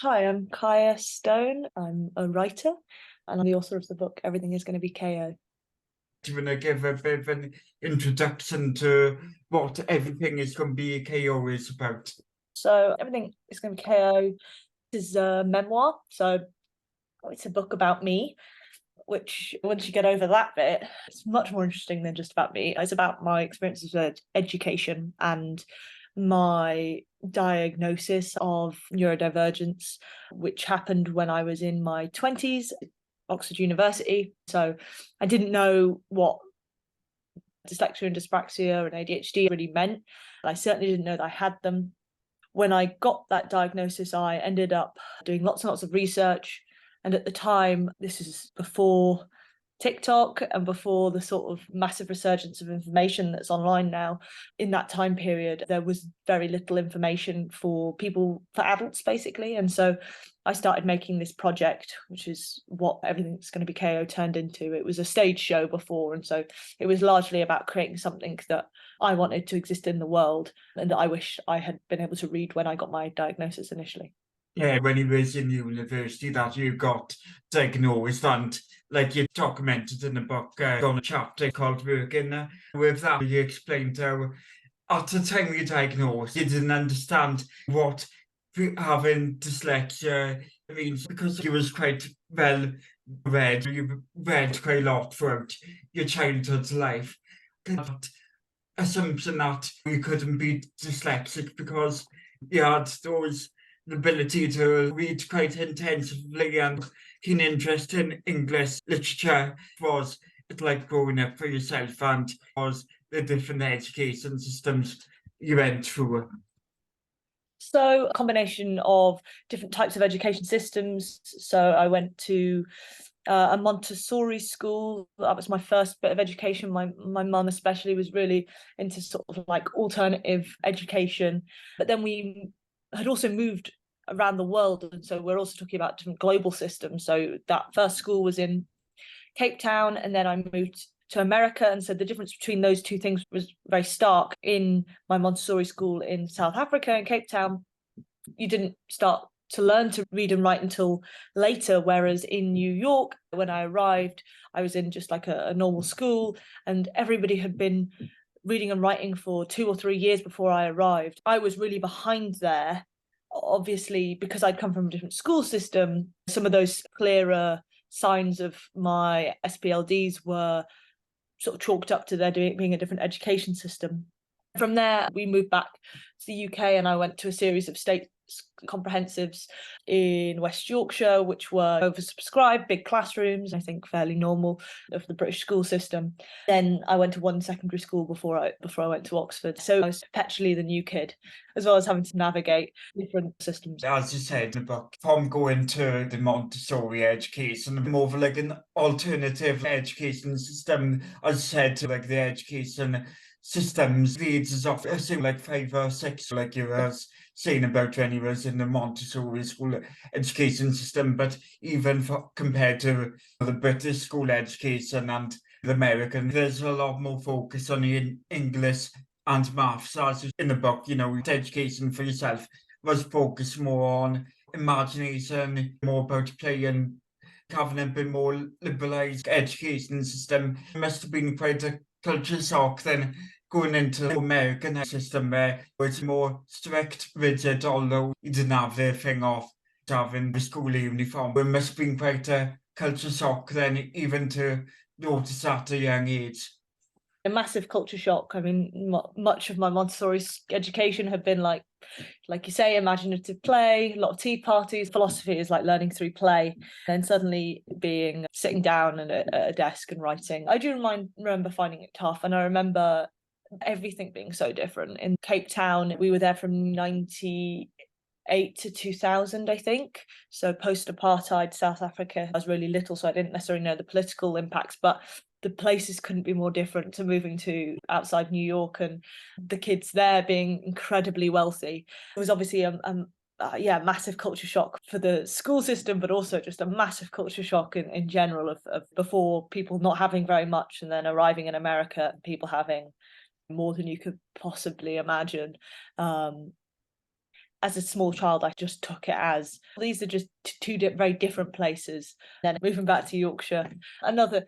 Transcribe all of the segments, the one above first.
Hi, I'm Kaiya Stone. I'm a writer and I'm the author of the book Everything is going to be KO. Do you want to give a bit of an introduction to what everything is going to be KO is about? So, Everything is going to be KO is a memoir. So, it's a book about me, which once you get over that bit, it's much more interesting than just about me. It's about my experiences with education and my diagnosis of neurodivergence, which happened when I was in my 20s, Oxford University. So I didn't know what dyslexia and dyspraxia and ADHD really meant. I certainly didn't know that I had them. When I got that diagnosis, I ended up doing lots and lots of research. And at the time, this is before TikTok and before the sort of massive resurgence of information that's online now. In that time period, there was very little information for people, for adults, basically. And so I started making this project, which is what Everything's Going to Be KO turned into. It was a stage show before. And so it was largely about creating something that I wanted to exist in the world and that I wish I had been able to read when I got my diagnosis initially. Yeah, when he was in university that you got diagnosed and like you documented in the book on a chapter called Working with that you explained how at the time you diagnosed you didn't understand what having dyslexia means because you was quite well read, you read quite a lot throughout your childhood's life. That assumption that you couldn't be dyslexic because you had those the ability to read quite intensively and keen interest in English literature. Was it like growing up for yourself and was the different education systems you went through? So, a combination of different types of education systems. So, I went to a Montessori school. That was my first bit of education. My mum especially was really into sort of like alternative education. But then we had also moved around the world, and so we're also talking about different global systems. So that first school was in Cape Town, and then I moved to America. And so the difference between those two things was very stark. In my Montessori school in South Africa, in Cape Town, you didn't start to learn to read and write until later. Whereas in New York, when I arrived, I was in just like a normal school, and everybody had been reading and writing for 2 or 3 years before I arrived. I was really behind there. Obviously, because I'd come from a different school system, some of those clearer signs of my SPLDs were sort of chalked up to there being a different education system. From there, we moved back to the UK and I went to a series of state comprehensives in West Yorkshire, which were oversubscribed, big classrooms, I think fairly normal of the British school system. Then I went to one secondary school before I went to Oxford. So I was perpetually the new kid, as well as having to navigate different systems. As you said in the book, from going to the Montessori education, more of like an alternative education system, as I said, to like the education systems leads of I think like 5 or 6, like you were saying about when you was in the Montessori school education system, but even for, compared to the British school education and the American, there's a lot more focus on the English and maths, as in the book, education for yourself was focused more on imagination, more about playing, having a bit more liberalised education system. It must have been quite a culture shock then going into the American system where it's more strict, rigid, although you didn't have the thing of having the school uniform. It must have been quite a culture shock then, even to notice at a young age. A massive culture shock. I mean, much of my Montessori education had been like you say, imaginative play, a lot of tea parties. Philosophy is like learning through play. And then suddenly being sitting down at a desk and writing. I do remember finding it tough, and I remember everything being so different. In Cape Town, we were there from 98 to 2000, I think. So post-apartheid South Africa. I was really little, so I didn't necessarily know the political impacts, but the places couldn't be more different to moving to outside New York, and the kids there being incredibly wealthy. It was obviously massive culture shock for the school system, but also just a massive culture shock in general of before people not having very much and then arriving in America and people having more than you could possibly imagine. as a small child, I just took it as these are just two very different places. Then moving back to Yorkshire, another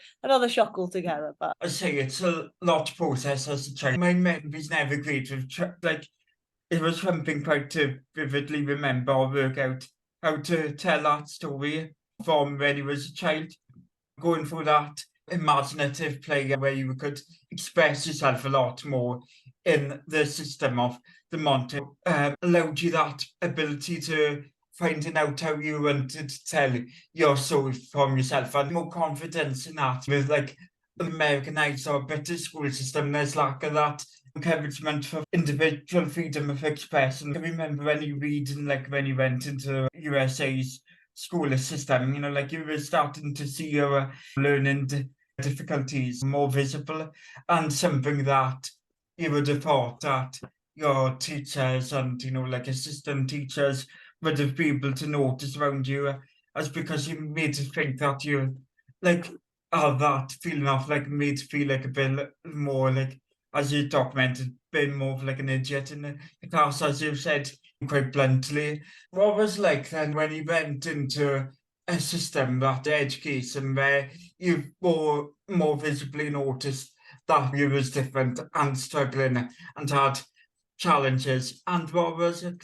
shock altogether. But I say it's a lot to process as a child. My memory's never great with like it was something quite to vividly remember or work out how to tell that story from when he was a child. Going through that imaginative play where you could express yourself a lot more in the system of the Monte allowed you that ability to finding out how you wanted to tell your story from yourself and more confidence in that. With like Americanized or British school system, there's lack of that encouragement for individual freedom of expression. I remember when you read and like when you went into USA's school system, you know, like you were starting to see your learning difficulties more visible, and something that you would have thought that your teachers and, you know, like assistant teachers would have been able to notice around you, as because you made to think that you like that feeling of like made to feel like a bit more like, as you documented, been more of like an idiot in the class, as you said quite bluntly. What was like then when you went into a system that education where you more visibly noticed that you was different and struggling and had challenges, and what was it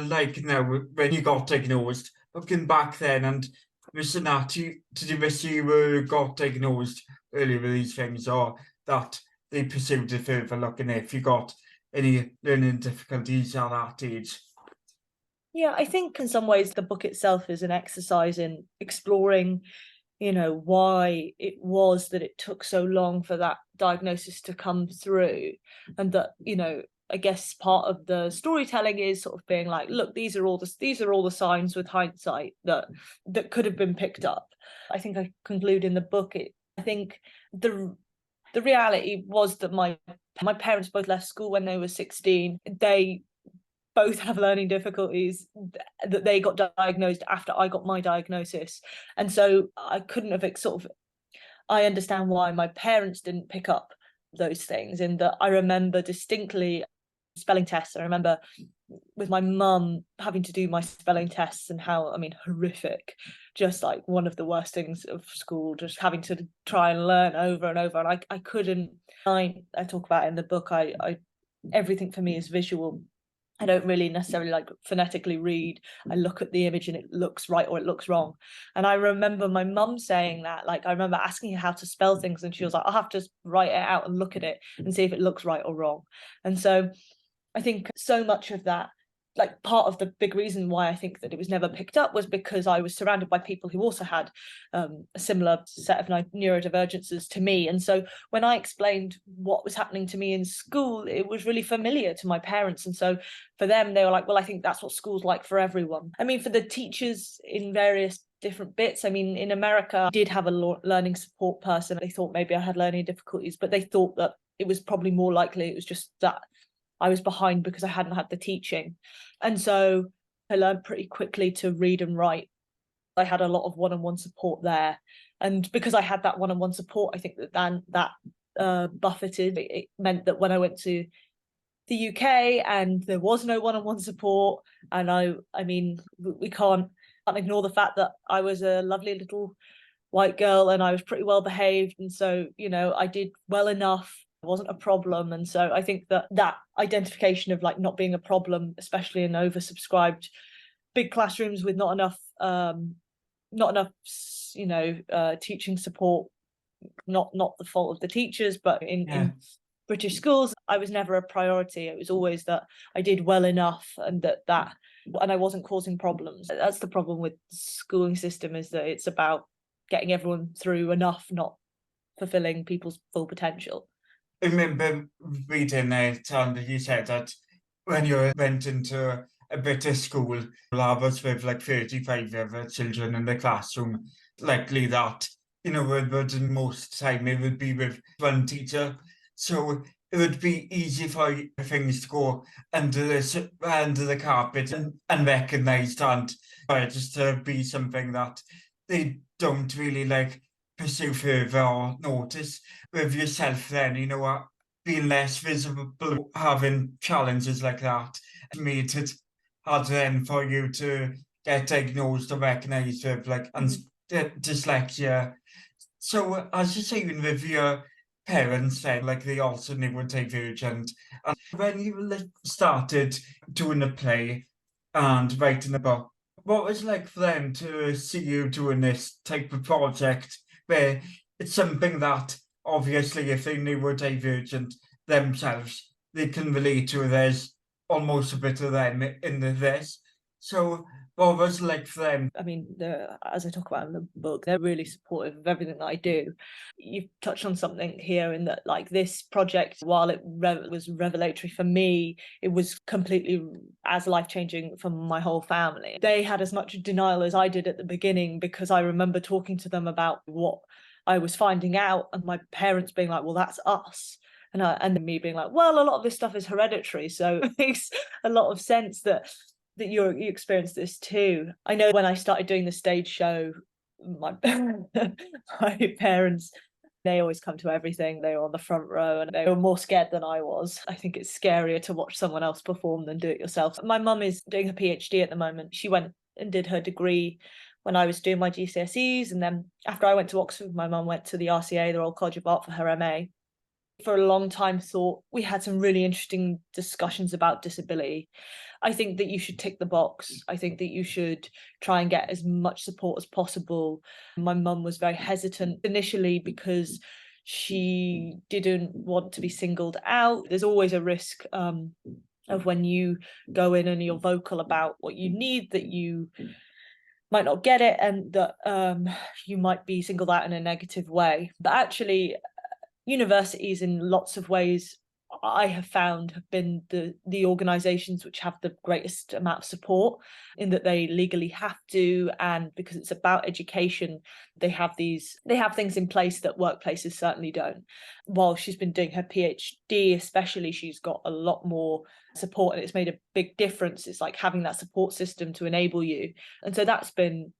like now when you got diagnosed? Looking back then and wishing that did you wish you were got diagnosed earlier with these things, or that they pursued it further, looking if you got any learning difficulties at that age? yeah, I think in some ways the book itself is an exercise in exploring, why it was that it took so long for that diagnosis to come through. And that, I guess part of the storytelling is sort of being like, look, these are all the signs with hindsight that could have been picked up. I think I conclude in the book I think the reality was that my parents both left school when they were 16. They both have learning difficulties, that they got diagnosed after I got my diagnosis. And so I couldn't have I understand why my parents didn't pick up those things. In that I remember distinctly spelling tests. I remember with my mum having to do my spelling tests, and how, horrific, just like one of the worst things of school, just having to try and learn over and over. And I couldn't, I talk about it in the book, I everything for me is visual. I don't really necessarily like phonetically read. I look at the image and it looks right or it looks wrong. And I remember my mum saying that, like, I remember asking her how to spell things, and she was like, I'll have to write it out and look at it and see if it looks right or wrong. And so I think so much of that, like, part of the big reason why I think that it was never picked up was because I was surrounded by people who also had a similar set of neurodivergences to me. And so when I explained what was happening to me in school, it was really familiar to my parents. And so for them, they were like, well, I think that's what school's like for everyone. For the teachers in various different bits, in America, I did have a learning support person. They thought maybe I had learning difficulties, but they thought that it was probably more likely it was just that I was behind because I hadn't had the teaching. And so I learned pretty quickly to read and write. I had a lot of one-on-one support there. And because I had that one-on-one support, I think that buffeted. It meant that when I went to the UK and there was no one-on-one support, and we can't ignore the fact that I was a lovely little white girl and I was pretty well behaved. And so, I did well enough. It wasn't a problem. And so I think that identification of like not being a problem, especially in oversubscribed big classrooms with not enough teaching support, not the fault of the teachers, but in British schools, I was never a priority. It was always that I did well enough, and and I wasn't causing problems. That's the problem with the schooling system, is that it's about getting everyone through enough, not fulfilling people's full potential. I remember reading it, and you said that when you went into a British school, that was with like 35 other children in the classroom, likely that, but in most time it would be with one teacher. So it would be easy for things to go under the carpet and unrecognised, and just to be something that they don't really like pursue further or notice. With yourself then, being less visible, having challenges like that, made it harder then for you to get diagnosed or recognised with like dyslexia. So as you're saying with your parents then, like they also neurodivergent, and when you like started doing a play and writing a book, what was it like for them to see you doing this type of project where it's something that obviously if they neurodivergent themselves, they can relate to, there's almost a bit of them in this. So what was it like for them? I mean, as I talk about in the book, they're really supportive of everything that I do. You've touched on something here in that, like, this project, while it was revelatory for me, it was completely as life-changing for my whole family. They had as much denial as I did at the beginning, because I remember talking to them about what I was finding out, and my parents being like, well, that's us. And me being like, well, a lot of this stuff is hereditary, so it makes a lot of sense that you experienced this too. I know when I started doing the stage show, my my parents, they always come to everything. They were on the front row and they were more scared than I was. I think it's scarier to watch someone else perform than do it yourself. My mum is doing her PhD at the moment. She went and did her degree when I was doing my GCSEs, and then after I went to Oxford, my mum went to the RCA, the Royal College of Art, for her MA. For a long time thought we had some really interesting discussions about disability. I think that you should tick the box. I think that you should try and get as much support as possible. My mum was very hesitant initially because she didn't want to be singled out. There's always a risk of when you go in and you're vocal about what you need, that you might not get it, and that you might be singled out in a negative way. But actually, universities in lots of ways, I have found, have been the organisations which have the greatest amount of support, in that they legally have to, and because it's about education, they have things in place that workplaces certainly don't. While she's been doing her PhD especially, she's got a lot more support, and it's made a big difference. It's like having that support system to enable you. And so that's been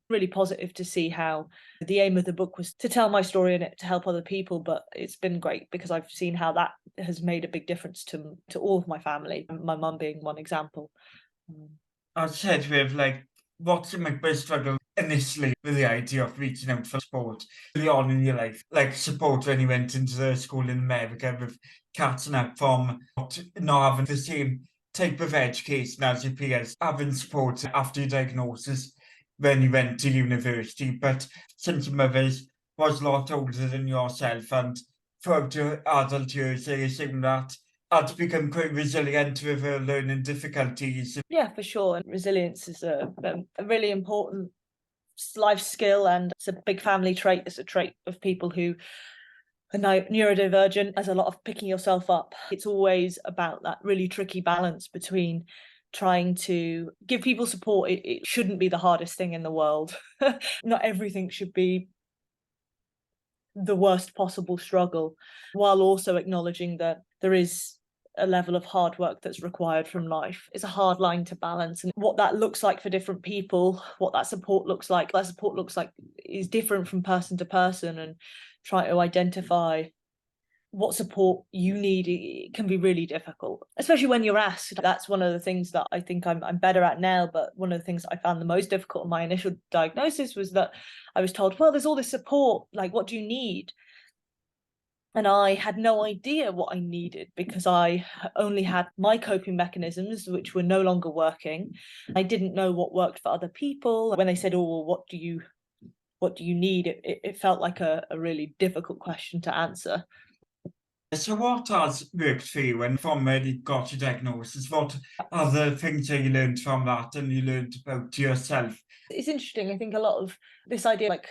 really positive to see how the aim of the book was to tell my story and it to help other people, but it's been great because I've seen how that has made a big difference to all of my family, my mum being one example. I said with like, what's my biggest struggle initially with the idea of reaching out for support early on in your life, like support when you went into the school in America with catching up from not having the same type of education as your peers, having support after your diagnosis when you went to university, but since your mother's was a lot older than yourself and throughout your adult years, I assume that had to become quite resilient with her learning difficulties. Yeah, for sure. And resilience is a really important life skill, and it's a big family trait. It's a trait of people who are neurodivergent. There's a lot of picking yourself up. It's always about that really tricky balance between trying to give people support. It shouldn't be the hardest thing in the world. Not everything should be the worst possible struggle, while also acknowledging that there is a level of hard work that's required from life. It's a hard line to balance, and what that looks like for different people, what that support looks like is different from person to person, and try to identify what support you need, it can be really difficult, especially when you're asked. That's one of the things that I think I'm better at now, but one of the things I found the most difficult in my initial diagnosis was that I was told, well, there's all this support, like, what do you need? And I had no idea what I needed, because I only had my coping mechanisms, which were no longer working. I didn't know what worked for other people. When they said, oh, well, what do you need? It felt like a really difficult question to answer. So what has worked for you when from when you got your diagnosis? What are the things that you learned from that and you learned about yourself? It's interesting. I think a lot of this idea, like,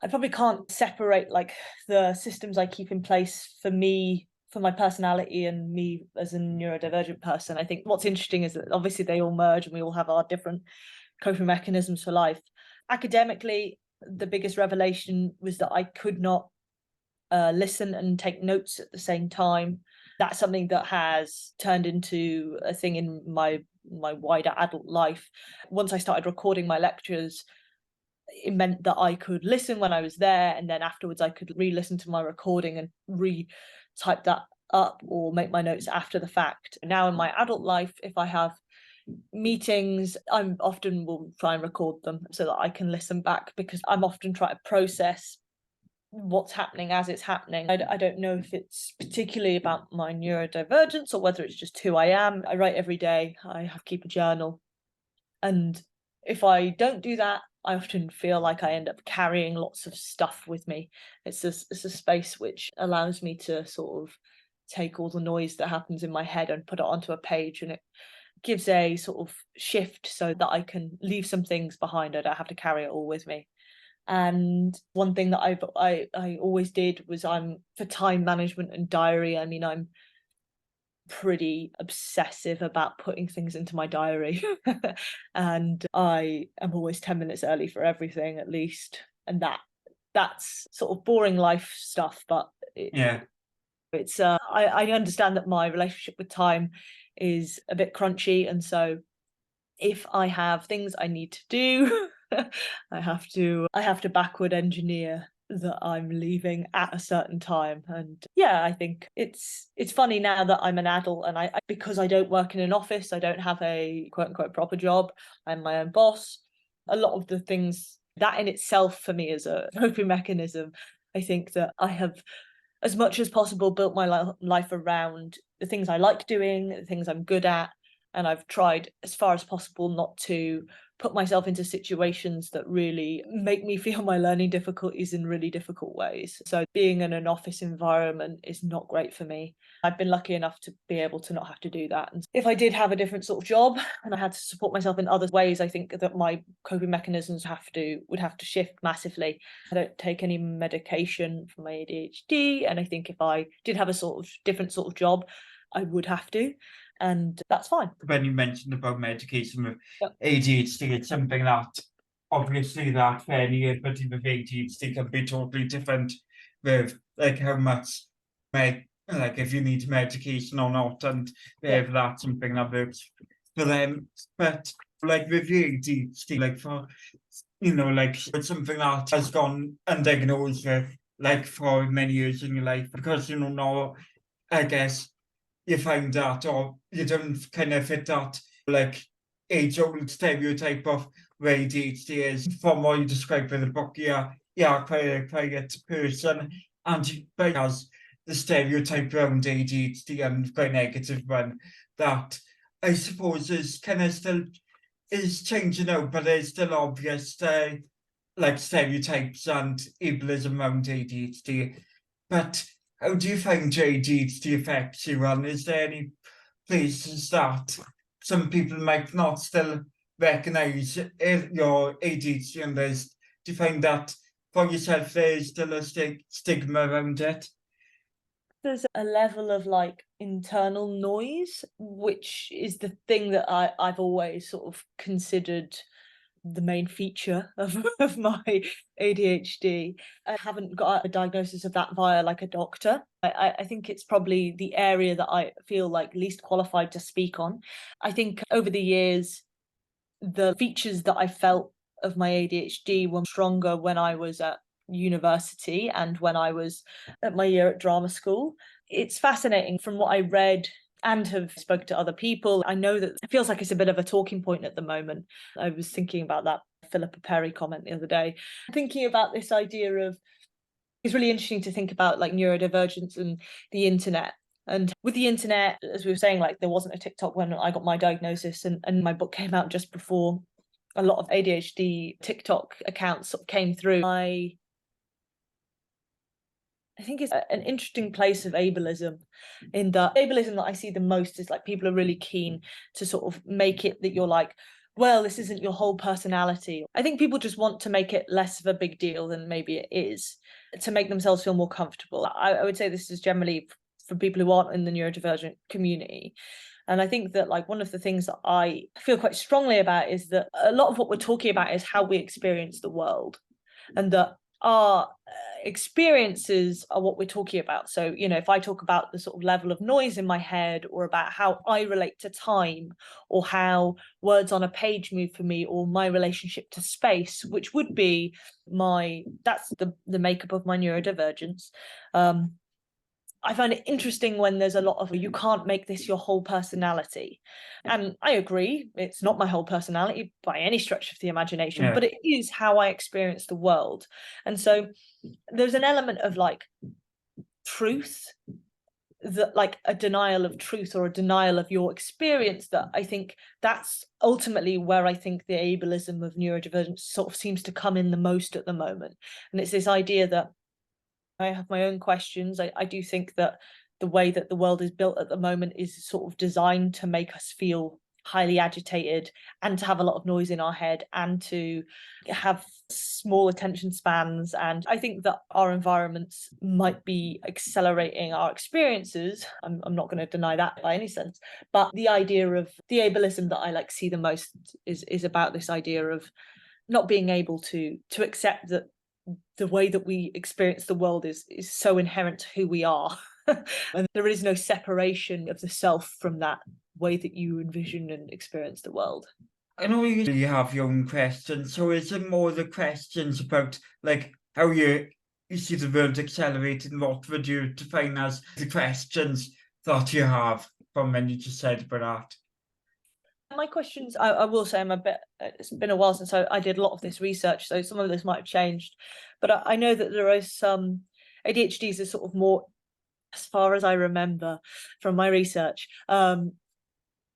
I probably can't separate like the systems I keep in place for me, for my personality, and me as a neurodivergent person. I think what's interesting is that obviously they all merge and we all have our different coping mechanisms for life. Academically, the biggest revelation was that I could not listen and take notes at the same time. That's something that has turned into a thing in my wider adult life. Once I started recording my lectures, it meant that I could listen when I was there, and then afterwards I could re-listen to my recording and re-type that up or make my notes after the fact. Now in my adult life, if I have meetings, I'm often will try and record them so that I can listen back, because I'm often trying to process what's happening as it's happening. I don't know if it's particularly about my neurodivergence or whether it's just who I am. I write every day. I have keep a journal, and if I don't do that, I often feel like I end up carrying lots of stuff with me. It's a space which allows me to sort of take all the noise that happens in my head and put it onto a page, and it gives a sort of shift so that I can leave some things behind. I don't have to carry it all with me. And one thing that I always did was, I'm for time management and diary. I mean, I'm pretty obsessive about putting things into my diary. And I am always 10 minutes early for everything at least. And that's sort of boring life stuff, but Yeah. it's I understand that my relationship with time is a bit crunchy, and so if I have things I need to do, I have to backward engineer that I'm leaving at a certain time. And yeah, I think it's funny now that I'm an adult, and because I don't work in an office, I don't have a quote unquote proper job, I'm my own boss. A lot of the things that in itself for me is a coping mechanism. I think that I have, as much as possible, built my life around the things I like doing, the things I'm good at, and I've tried as far as possible not to put myself into situations that really make me feel my learning difficulties in really difficult ways. So being in an office environment is not great for me. I've been lucky enough to be able to not have to do that. And if I did have a different sort of job and I had to support myself in other ways, I think that my coping mechanisms would have to shift massively. I don't take any medication for my ADHD, and I think if I did have a sort of different sort of job, I would have to, and that's fine. When you mentioned about medication with Yep. ADHD, it's something that obviously that for anybody with ADHD can be totally different with like how much like if you need medication or not, and Yep. that's something that works for them. But like with the ADHD, like for like it's something that has gone undiagnosed with like for many years in your life, because now I guess you find that, or you don't kind of fit that like age-old stereotype of where ADHD is. From what you described in the book, yeah, quite a quiet person, and but has the stereotype around ADHD, and quite negative one, that I suppose is kind of still is changing out, but there's still obvious like stereotypes and ableism around ADHD. But how do you find your ADHD affects you, and is there any places that some people might not still recognise your ADHD, and do you find that for yourself there's still a stigma around it? There's a level of like internal noise, which is the thing that I've always sort of considered the main feature of my ADHD. I haven't got a diagnosis of that via like a doctor. I think it's probably the area that I feel like least qualified to speak on. I think over the years, the features that I felt of my ADHD were stronger when I was at university and when I was at my year at drama school. It's fascinating from what I read and have spoken to other people. I know that it feels like it's a bit of a talking point at the moment. I was thinking about that Philippa Perry comment the other day, thinking about this idea of, it's really interesting to think about like neurodivergence and the internet. And with the internet, as we were saying, like there wasn't a TikTok when I got my diagnosis, and my book came out just before a lot of ADHD TikTok accounts sort of came through. I think it's an interesting place of ableism, in that ableism that I see the most is like people are really keen to sort of make it that you're like, well, this isn't your whole personality. I think people just want to make it less of a big deal than maybe it is, to make themselves feel more comfortable. I would say this is generally for people who aren't in the neurodivergent community. And I think that like one of the things that I feel quite strongly about is that a lot of what we're talking about is how we experience the world, and that our experiences are what we're talking about. So, if I talk about the sort of level of noise in my head, or about how I relate to time, or how words on a page move for me, or my relationship to space, which would be that's the makeup of my neurodivergence. I find it interesting when there's a lot of, you can't make this your whole personality. And I agree, it's not my whole personality by any stretch of the imagination, but it is how I experience the world. And so there's an element of like truth, that like a denial of truth or a denial of your experience, that I think that's ultimately where I think the ableism of neurodivergence sort of seems to come in the most at the moment. And it's this idea that I have my own questions. I do think that the way that the world is built at the moment is sort of designed to make us feel highly agitated and to have a lot of noise in our head and to have small attention spans. And I think that our environments might be accelerating our experiences. I'm not going to deny that by any sense. But the idea of the ableism that I like see the most is about this idea of not being able to accept that the way that we experience the world is so inherent to who we are. And there is no separation of the self from that way that you envision and experience the world. I know you have your own questions, so is it more the questions about like how you see the world accelerating? What would you define as the questions that you have from when you just said about that? My questions, I will say, I'm a bit, it's been a while since I did a lot of this research, so some of this might have changed, but I know that there is some ADHDs are sort of more, as far as I remember from my research,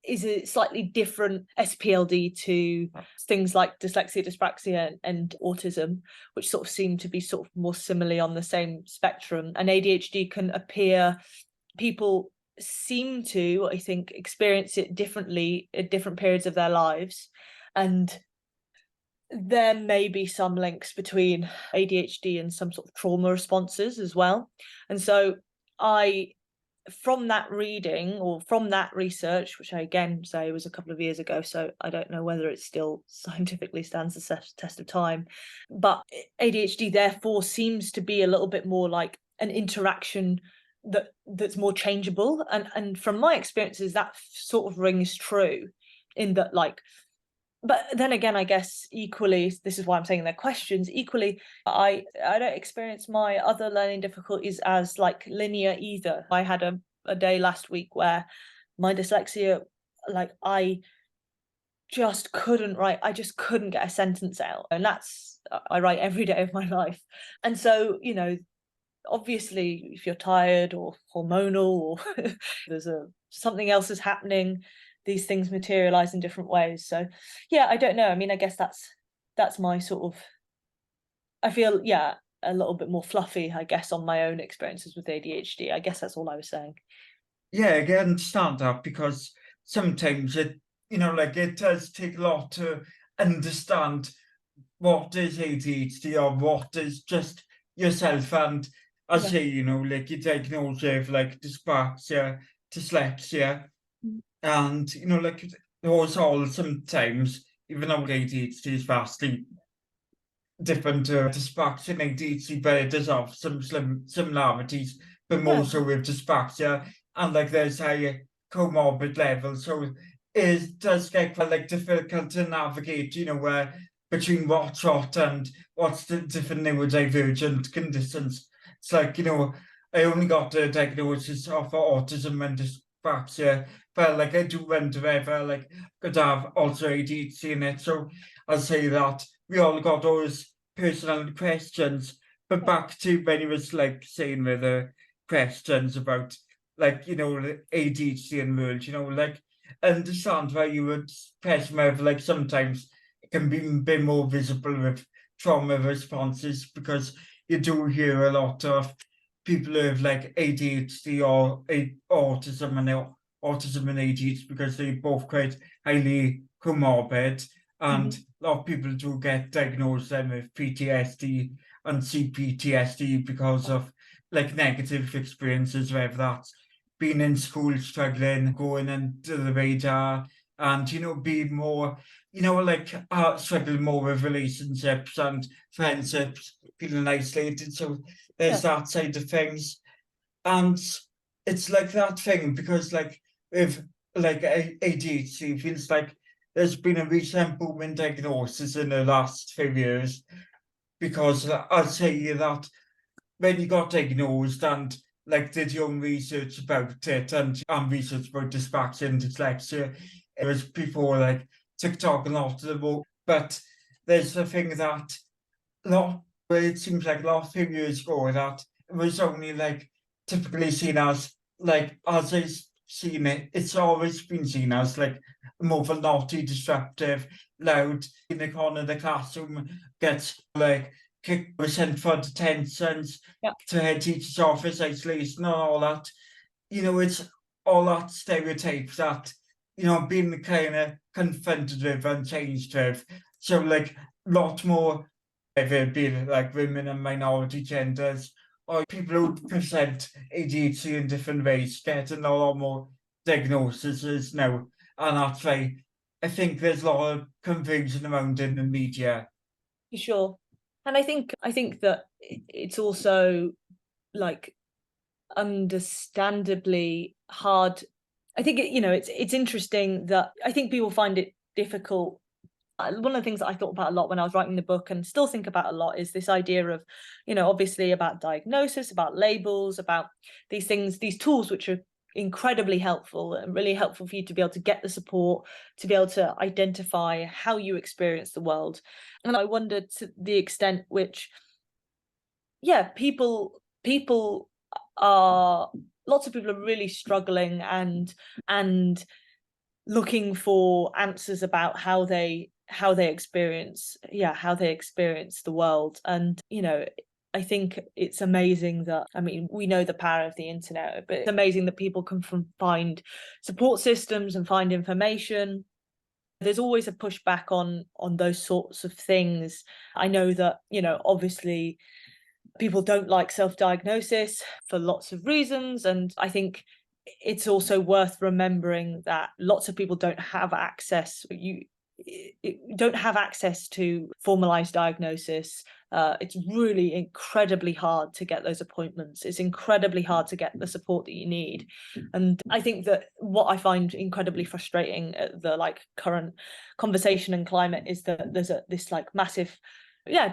is a slightly different SPLD to things like dyslexia, dyspraxia, and autism, which sort of seem to be sort of more similarly on the same spectrum. And ADHD can appear, people seem to, I think, experience it differently at different periods of their lives. And there may be some links between ADHD and some sort of trauma responses as well. And so from that reading or from that research, which I again say was a couple of years ago, so I don't know whether it still scientifically stands the test of time, but ADHD therefore seems to be a little bit more like an interaction that's more changeable. And from my experiences, that sort of rings true in that, like, but then again, I guess equally, this is why I'm saying they're questions. Equally, I don't experience my other learning difficulties as like linear either. I had a day last week where my dyslexia, like I just couldn't write. I just couldn't get a sentence out, and that's I write every day of my life. And so, you know, obviously, if you're tired or hormonal or there's something else is happening, these things materialize in different ways. So yeah, I don't know. I mean, I guess that's my sort of, I feel, yeah, a little bit more fluffy, I guess, on my own experiences with ADHD. I guess that's all I was saying. Yeah, I can understand that because sometimes it, like it does take a lot to understand what is ADHD or what is just yourself. And I Yeah. say, like you diagnose with like dyspraxia, dyslexia, Mm. and like those all sometimes, even though ADHD is vastly different to dyspraxia and ADHD, but it does have some similarities, but more Yeah. so with dyspraxia, and like there's high comorbid levels, so it does get quite like difficult to navigate, where between what's what and what's the different neurodivergent conditions. It's like, I only got a diagnosis of autism and dyspraxia, but like I do wonder whether like could have also ADHD in it. So I'll say that we all got those personal questions, but back to when he was like saying with the questions about like, the ADHD and world, like I understand why you would question whether like sometimes it can be a bit more visible with trauma responses, because you do hear a lot of people who have like ADHD or autism and ADHD, because they both quite highly comorbid, and a lot of people do get diagnosed then with PTSD and CPTSD because of like negative experiences, whether that's being in school struggling, going into the radar, and being more, like struggling more with relationships and friendships, feeling isolated. So there's that side of things. And it's like that thing, because like with like ADHD, it feels like there's been a recent boom in diagnosis in the last few years, because I'll say that when you got diagnosed and like did your own research about it and research about dyspraxia and dyslexia. It was before like TikTok and lot of the more, but there's the thing that lot, well, it seems like a lot of few years ago that it was only like typically seen as like as I've seen it, it's always been seen as like more of a naughty, disruptive, loud in the corner of the classroom, gets like kicked or sent for detentions Yeah, to head teacher's office, isolation and all that. You know, it's all that stereotypes that, you know, being kind of confronted with and changed with. So like lot more whether it be like women and minority genders or people who present ADHD in different ways getting a lot more diagnoses now. And that's why I think there's a lot of confusion around in the media. for sure. And I think that it's also like understandably hard. I think it's interesting that I think people find it difficult. One of the things that I thought about a lot when I was writing the book and still think about a lot is this idea of, obviously about diagnosis, about labels, about these things, these tools, which are incredibly helpful and really helpful for you to be able to get the support, to be able to identify how you experience the world. And I wonder to the extent which, yeah, people are, lots of people are really struggling and looking for answers about how they experience the world. And I think it's amazing that, I mean, we know the power of the internet, but it's amazing that people can find support systems and find information. There's always a pushback on those sorts of things. I know that, obviously people don't like self-diagnosis for lots of reasons, and I think it's also worth remembering that lots of people don't have access. You don't have access to formalized diagnosis. It's really incredibly hard to get those appointments. It's incredibly hard to get the support that you need. And I think that what I find incredibly frustrating at the current conversation and climate is that there's this massive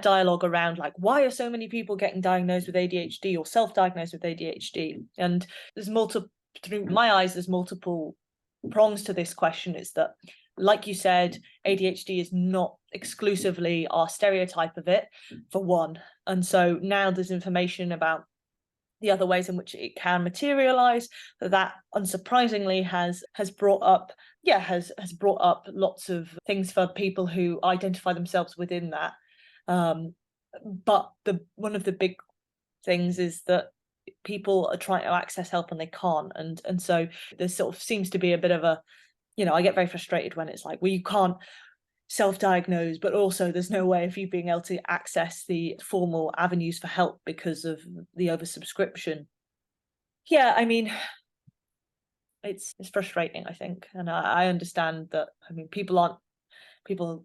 dialogue around why are so many people getting diagnosed with ADHD or self-diagnosed with ADHD. And there's multiple, through my eyes, there's multiple prongs to this question. Is that, like you said, ADHD is not exclusively our stereotype of it, for one. And so now there's information about the other ways in which it can materialize, that unsurprisingly has brought up lots of things for people who identify themselves within that. But one of the big things is that people are trying to access help and they can't, and so there sort of seems to be a bit of a, I get very frustrated when it's like, well, you can't self-diagnose, but also there's no way of you being able to access the formal avenues for help because of the oversubscription. Yeah, I mean, it's frustrating, I think, and I understand that. I mean, people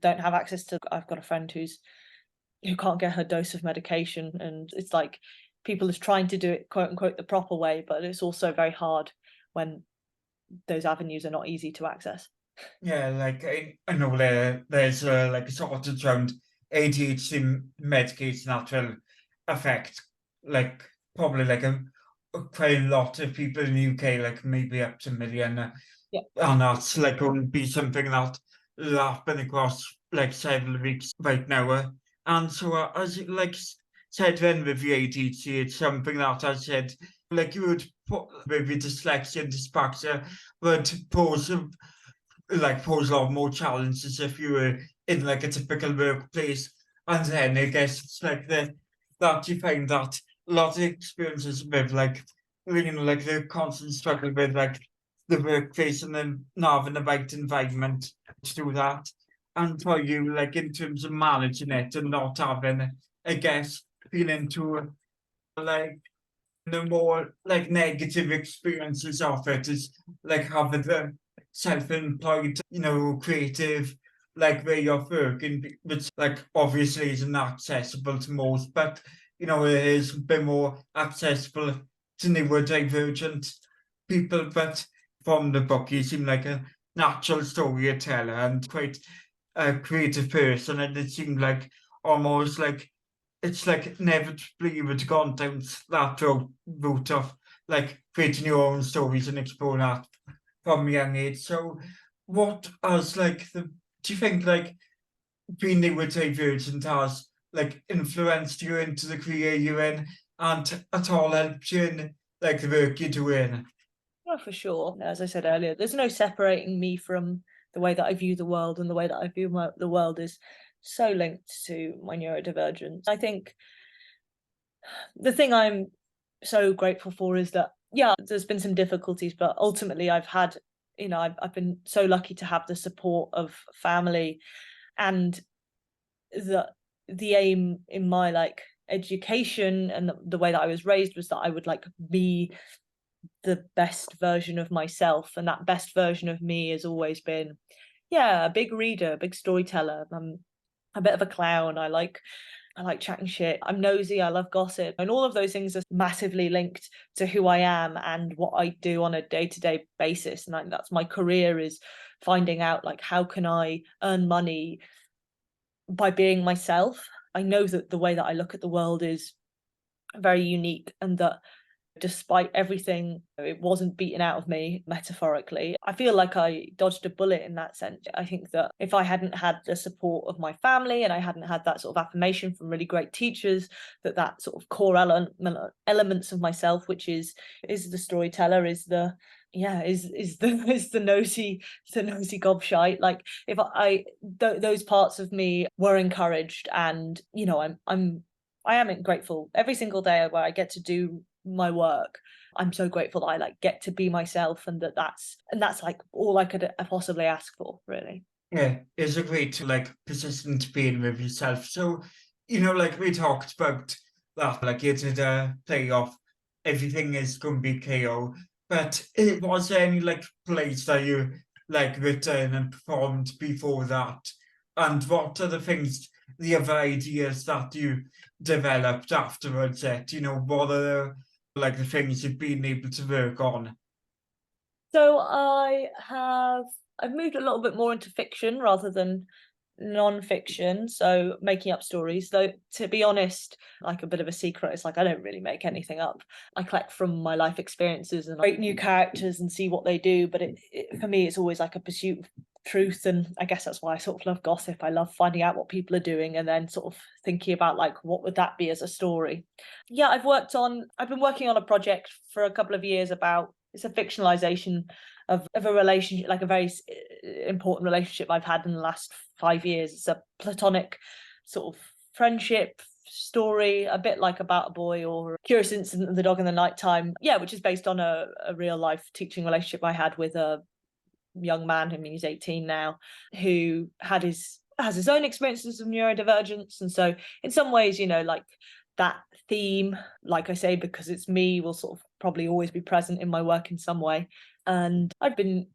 don't have access to. I've got a friend who can't get her dose of medication, and it's like people are trying to do it quote unquote the proper way, but it's also very hard when those avenues are not easy to access. Yeah, like I know there's like a shortage around ADHD medication that will affect like probably like quite a lot of people in the UK, like maybe up to a million. Yeah. And that's like going to be something that will happen across like several weeks right now. And so as you like said then with the ADHD, it's something that I said like you would put maybe dyslexia and dyspraxia would pose a lot more challenges if you were in like a typical workplace. And then I guess it's like that you find that a lot of experiences with like like the constant struggle with like the workplace and then not having the right environment to do that. And for you, like in terms of managing it and not having, I guess, feeling to like the more like negative experiences of it is like having the self-employed, creative like way of working, which like obviously isn't accessible to most, but it is a bit more accessible to neurodivergent people. But from the book, you seem like a natural storyteller and quite a creative person, and it seemed like almost like it's like inevitably you would have gone down that route of like creating your own stories and exploring that from a young age. So what as like do you think like being neurodivergent has like influenced you into the career you're in and at all helped you in like the work you're doing? Oh, for sure. As I said earlier, there's no separating me from the way that I view the world, and the way that I view the world is so linked to my neurodivergence. I think the thing I'm so grateful for is that, yeah, there's been some difficulties, but ultimately I've had, I've been so lucky to have the support of family, and the the aim in my like education and the way that I was raised was that I would like be the best version of myself, and that best version of me has always been, yeah, a big reader, a big storyteller. I'm a bit of a clown. I like chatting shit. I'm nosy. I love gossip. And all of those things are massively linked to who I am and what I do on a day-to-day basis. And that's my career, is finding out like how can I earn money by being myself. I know that the way that I look at the world is very unique, and that despite everything, it wasn't beaten out of me, metaphorically. I feel like I dodged a bullet in that sense. I think that if I hadn't had the support of my family, and I hadn't had that sort of affirmation from really great teachers, that sort of core elements of myself, which is the storyteller, is the yeah is the is the nosy gobshite, like if those parts of me were encouraged, and I am grateful every single day where I get to do my work. I'm so grateful that I like get to be myself, and that's like all I could possibly ask for, really. Yeah, it's a great like persistent being with yourself. So, like we talked about that, like you did a playoff, everything is gonna be KO. But was there any like plays that you like written and performed before that? And what are the things, the other ideas that you developed afterwards that, what are like the things you've been able to work on? So I've moved a little bit more into fiction rather than non-fiction, so making up stories. Though to be honest, like a bit of a secret, it's like I don't really make anything up. I collect from my life experiences and create new characters and see what they do. But for me, it's always like a pursuit of truth, and I guess that's why I sort of love gossip. I love finding out what people are doing and then sort of thinking about like what would that be as a story. Yeah, I've been working on a project for a couple of years about, it's a fictionalization of a relationship, like a very important relationship I've had in the last 5 years. It's a platonic sort of friendship story, a bit like About a Boy or Curious Incident of the Dog in the Nighttime. Yeah, which is based on a real life teaching relationship I had with a young man, I mean he's 18 now, who has his own experiences of neurodivergence. And so in some ways, like that theme, like I say, because it's me, will sort of probably always be present in my work in some way. And I've been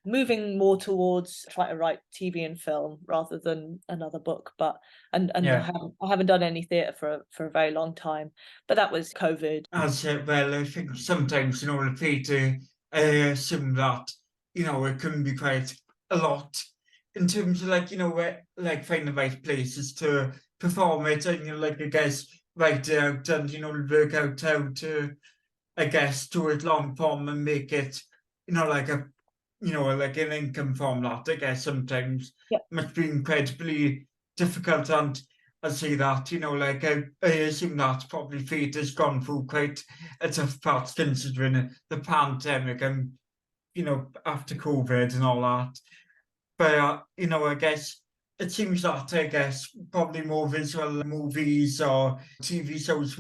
moving more towards trying to write TV and film rather than another book. But and Yeah. I haven't done any theatre for a very long time. But that was COVID. As well, I think sometimes, the theatre, I assume that, it can be quite a lot in terms of like, where, like finding the right places to perform it and, like, I guess, write it out and, work out how to, I guess, do it long form and make it, like like an income from that, I guess sometimes Yeah. must be incredibly difficult. And I see that, like I assume that probably Fate has gone through quite a tough patch considering the pandemic and, after COVID and all that. But, I guess it seems that, I guess, probably more visual movies or TV shows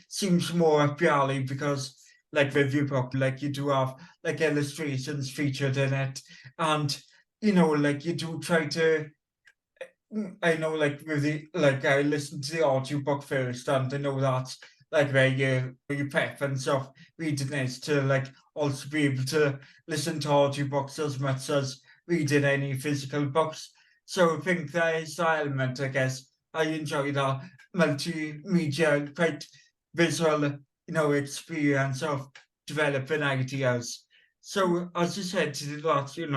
seems more up your alley because, like with your book, like you do have like illustrations featured in it, and like you do try to. I know, like with the like I listened to the audiobook first, and I know that's like where you prep and stuff reading is to like also be able to listen to audiobooks as much as reading any physical books. So I think there is that element, I guess. I enjoy that multimedia, quite visual, experience of developing ideas. So as you said, that,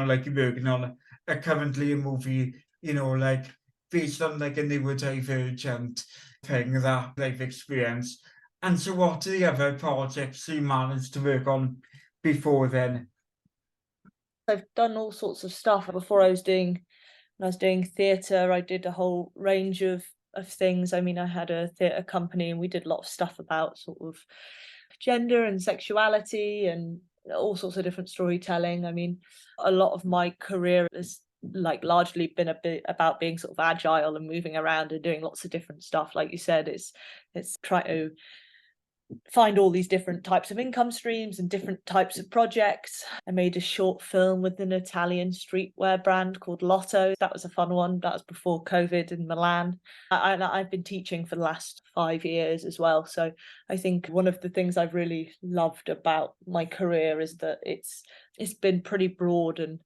like you're working on currently a movie, like based on like a neurodivergent thing that they've experienced. And so what are the other projects you managed to work on before then? I've done all sorts of stuff before. When I was doing theatre, I did a whole range of things. I mean, I had a theatre company and we did a lot of stuff about sort of gender and sexuality and all sorts of different storytelling. I mean, a lot of my career has like largely been a bit about being sort of agile and moving around and doing lots of different stuff. Like you said, it's trying to find all these different types of income streams and different types of projects. I made a short film with an Italian streetwear brand called Lotto. That was a fun one. That was before COVID in Milan. I've been teaching for the last 5 years as well. So I think one of the things I've really loved about my career is that it's been pretty broad, and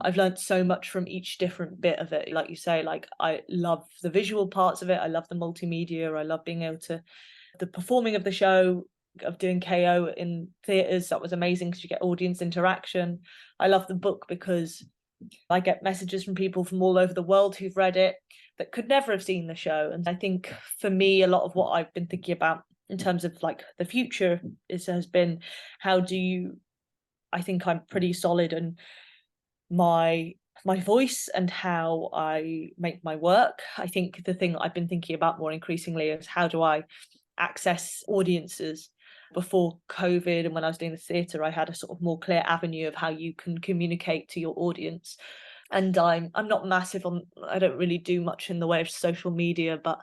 I've learned so much from each different bit of it. Like you say, like I love the visual parts of it. I love the multimedia. I love being able to the performing of the show, of doing KO in theatres. That was amazing because you get audience interaction. I love the book because I get messages from people from all over the world who've read it that could never have seen the show. And I think for me, a lot of what I've been thinking about in terms of like the future has been, how do you, I think I'm pretty solid in my voice and how I make my work. I think the thing I've been thinking about more increasingly is how do I access audiences. Before COVID and when I was doing the theatre, I had a sort of more clear avenue of how you can communicate to your audience. And I'm not massive on, I don't really do much in the way of social media, but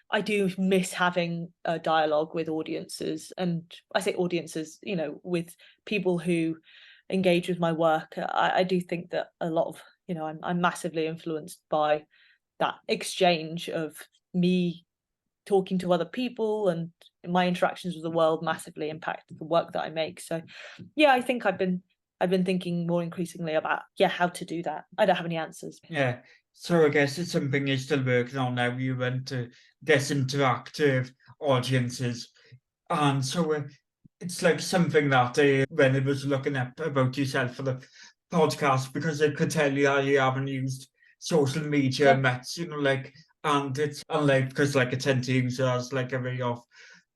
I do miss having a dialogue with audiences. And I say audiences, you know, with people who engage with my work. I do think that a lot of, you know, I'm massively influenced by that exchange of me talking to other people, and my interactions with the world massively impact the work that I make. So yeah, I think I've been thinking more increasingly about how to do that. I don't have any answers. Yeah. So I guess it's something you're still working on now. You want to get interactive audiences. And so it's like something that when I was looking up about yourself for the podcast, because I could tell you that you haven't used social media Yeah. much, you know, like, and it's unlike, because like I tend to use it as like a way of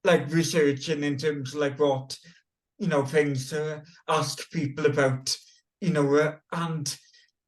like researching in terms of like what, you know, things to ask people about, you know, and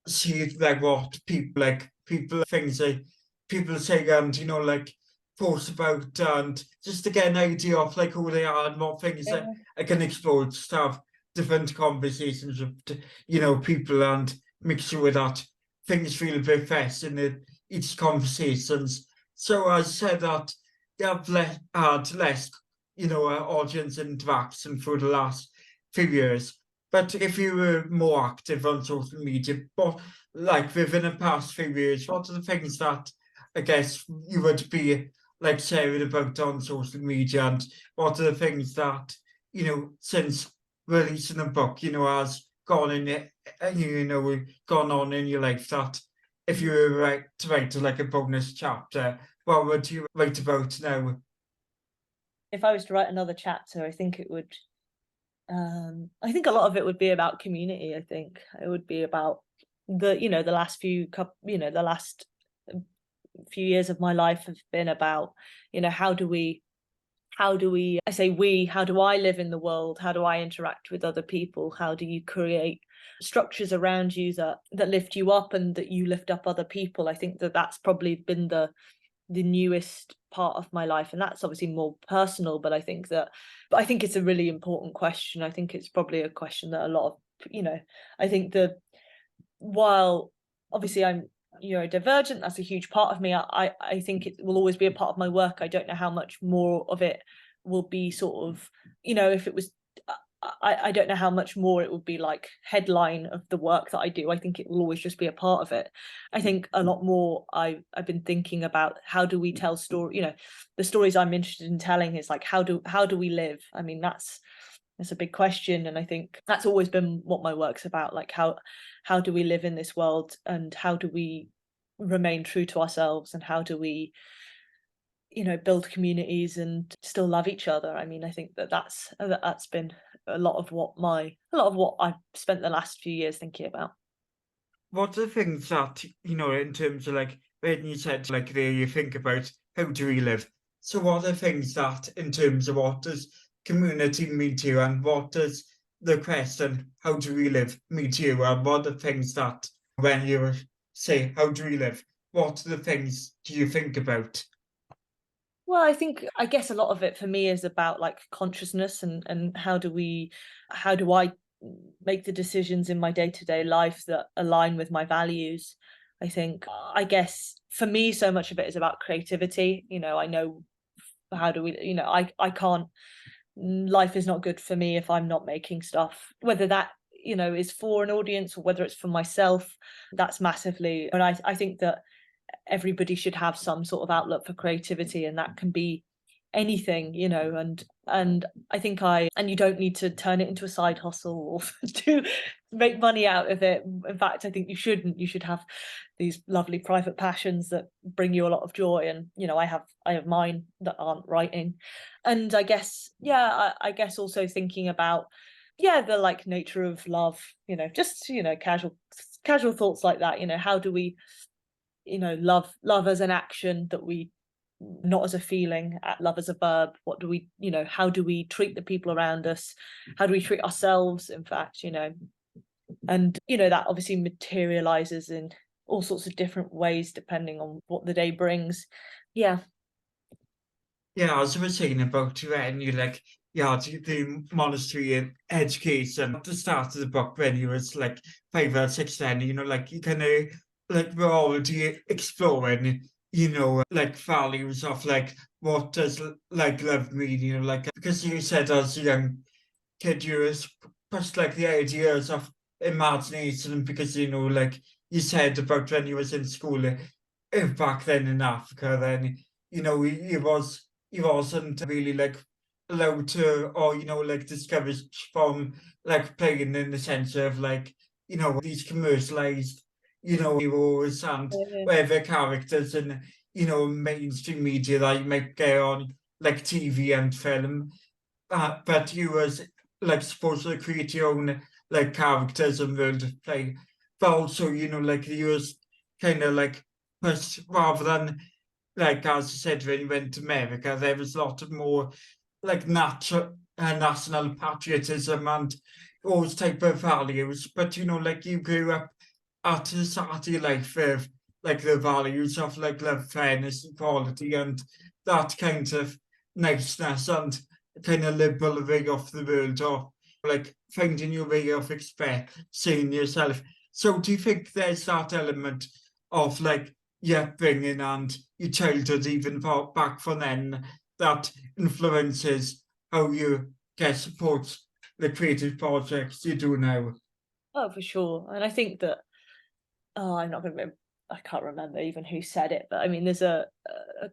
see like what people like, people things like people say, and you know, like post about, and just to get an idea of like who they are and what things that Yeah. I can explore, just have different conversations with, you know, people, and make sure that things feel a bit fresh in each conversations. So I said that they have had less, you know, audience interaction for the last few years. But if you were more active on social media, but like within the past few years, what are the things that I guess you would be like sharing about on social media, and what are the things that, you know, since releasing a book, you know, has gone in it, you know, gone on in your life, that if you were to write like a bonus chapter, what would you write about now? If I was to write another chapter, I think it would I think a lot of it would be about community. I think it would be about the last the last few years of my life have been about, how do we I say we, how do I live in the world, how do I interact with other people, how do you create structures around you that lift you up and that you lift up other people. I think that that's probably been the newest part of my life, and that's obviously more personal, but I think it's a really important question. I think it's probably a question that a lot of, I think that while obviously I'm neurodivergent, that's a huge part of me. I think it will always be a part of my work. I don't know how much more of it will be sort of, if it was, I don't know how much more it would be like headline of the work that I do. I think it will always just be a part of it. I think a lot more I've been thinking about, how do we tell story, the stories I'm interested in telling is like, how do we live? I mean, that's a big question, and I think that's always been what my work's about, like how do we live in this world, and how do we remain true to ourselves, and how do we build communities and still love each other. I mean, I think that's been a lot of what I've spent the last few years thinking about. What are the things that, you know, in terms of like when you said like there you think about how do we live? So what are things that, in terms of what does community mean to you, and what does the question, how do we live, mean to you, and what are things that, when you say, how do we live, what are the things do you think about? Well, I guess a lot of it for me is about like consciousness, and how do I make the decisions in my day-to-day life that align with my values. I guess for me so much of it is about creativity. I know how do we, I can't, life is not good for me if I'm not making stuff, whether that is for an audience or whether it's for myself. That's massively, and I think that everybody should have some sort of outlet for creativity, and that can be anything, and you don't need to turn it into a side hustle or to make money out of it. In fact, I think you should have these lovely private passions that bring you a lot of joy, and I have mine that aren't writing. And I guess, yeah, I guess also thinking about, yeah, the like nature of love, just casual thoughts like that. How do we, love as an action, that we, not as a feeling, love as a verb. What do we, how do we treat the people around us, how do we treat ourselves, in fact, and that obviously materializes in all sorts of different ways depending on what the day brings. Yeah. Yeah, as I was saying about you, and you like, yeah, the monastery and education at the start of the book when you was like 5 or 6, then, like you kind of like we're already exploring, like values of like what does like love mean, like because you said as a young kid you was pushed like the ideas of imagination, because like you said about when you was in school, back then in Africa, then he wasn't really like allowed to, or like discouraged from like playing, in the sense of like these commercialized heroes and Yeah. whatever characters in mainstream media that you might get on like TV and film, but you was like supposed to create your own like characters and world of play, but also like you was kind of like pushed, rather than like as I said, when you went to America, there was a lot of more like natural national patriotism and those type of values. But like you grew up at a society life with like the values of like love, fairness, equality, and that kind of niceness and kind of liberal way of the world, or like finding your way of expressing yourself. So do you think there's that element of like your upbringing and your childhood, even back from then, that influences how you get support the creative projects you do now? Oh, for sure. And I think that, oh, I'm not going to, I can't remember even who said it, but I mean, there's a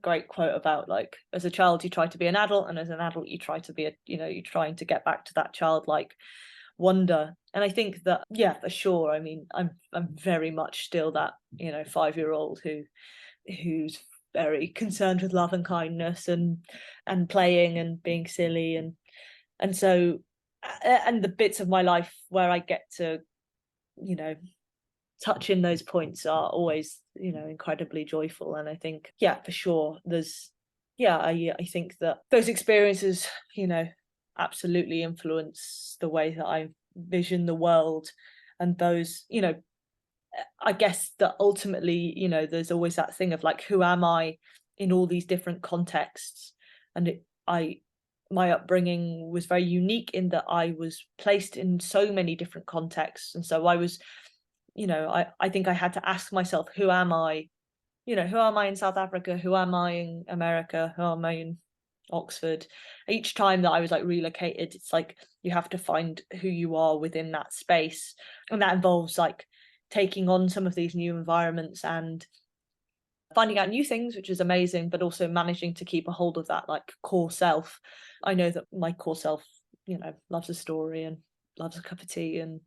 great quote about like, as a child, you try to be an adult, and as an adult, you try to be you're trying to get back to that childlike wonder. And I think that, yeah, for sure. I mean, I'm very much still that, 5-year-old who's very concerned with love and kindness, and playing and being silly, and so, and the bits of my life where I get to, you know, touch in those points are always, incredibly joyful. And I think, yeah, for sure, I think that those experiences, absolutely influence the way that I vision the world. And those, I guess that ultimately, there's always that thing of like, who am I in all these different contexts? And my upbringing was very unique in that I was placed in so many different contexts. And so I was, I think I had to ask myself, who am I? Who am I in South Africa? Who am I in America? Who am I in Oxford? Each time that I was like relocated, it's like you have to find who you are within that space. And that involves like taking on some of these new environments and finding out new things, which is amazing, but also managing to keep a hold of that like core self. I know that my core self, loves a story and loves a cup of tea, and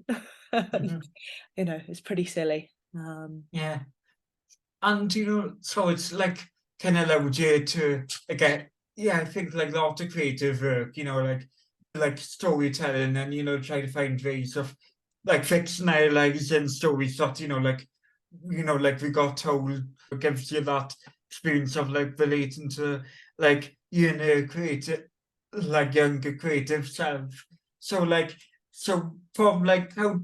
Mhm. it's pretty silly. Yeah. And so it's like kind of allowed you to again, yeah, I think like a lot of creative work, like storytelling, and try to find ways of like fictionalizing stories that like we got told, gives you that experience of like relating to like you know creative, like younger creative self. So like, so from like how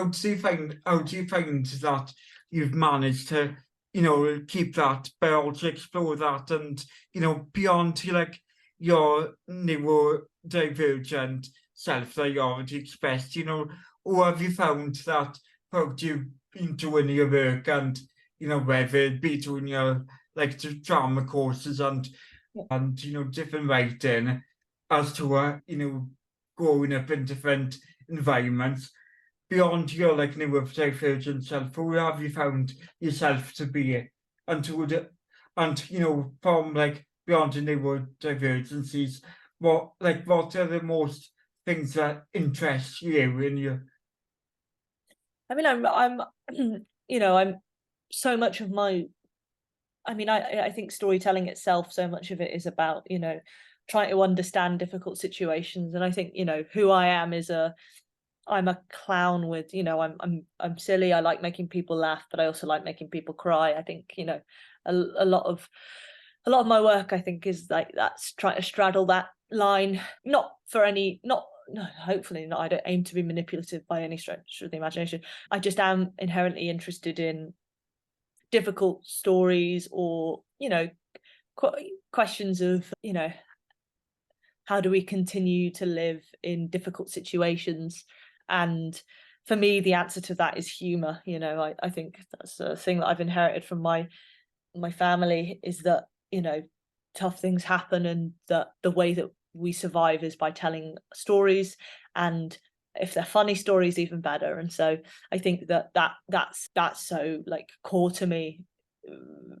do you find that you've managed to, you know, keep that but also explore that, and you know, beyond like your neurodivergent self that you already expressed, you know, or have you found that how you've been doing your work, and you know, whether it be doing your like drama courses and you know, different writing, as to you know, growing up in different environments beyond your like neurodivergent self, who have you found yourself to be, and to and you know, from like beyond the neurodivergencies, what are the most things that interest you in your. I mean, I'm you know, I'm so much of my, I mean, I think storytelling itself, so much of it is about, you know, trying to understand difficult situations. And I think, you know, who I am is I'm a clown with, you know, I'm silly. I like making people laugh, but I also like making people cry. I think, you know, a lot of my work, I think, is like that's trying to straddle that line, not for any, not no, hopefully not. I don't aim to be manipulative by any stretch of the imagination. I just am inherently interested in difficult stories, or, you know, questions of, you know, how do we continue to live in difficult situations? And for me, the answer to that is humor. You know, I think that's a thing that I've inherited from my family, is that, you know, tough things happen, and that the way that we survive is by telling stories, and if they're funny stories, even better. And so I think that's so like core to me.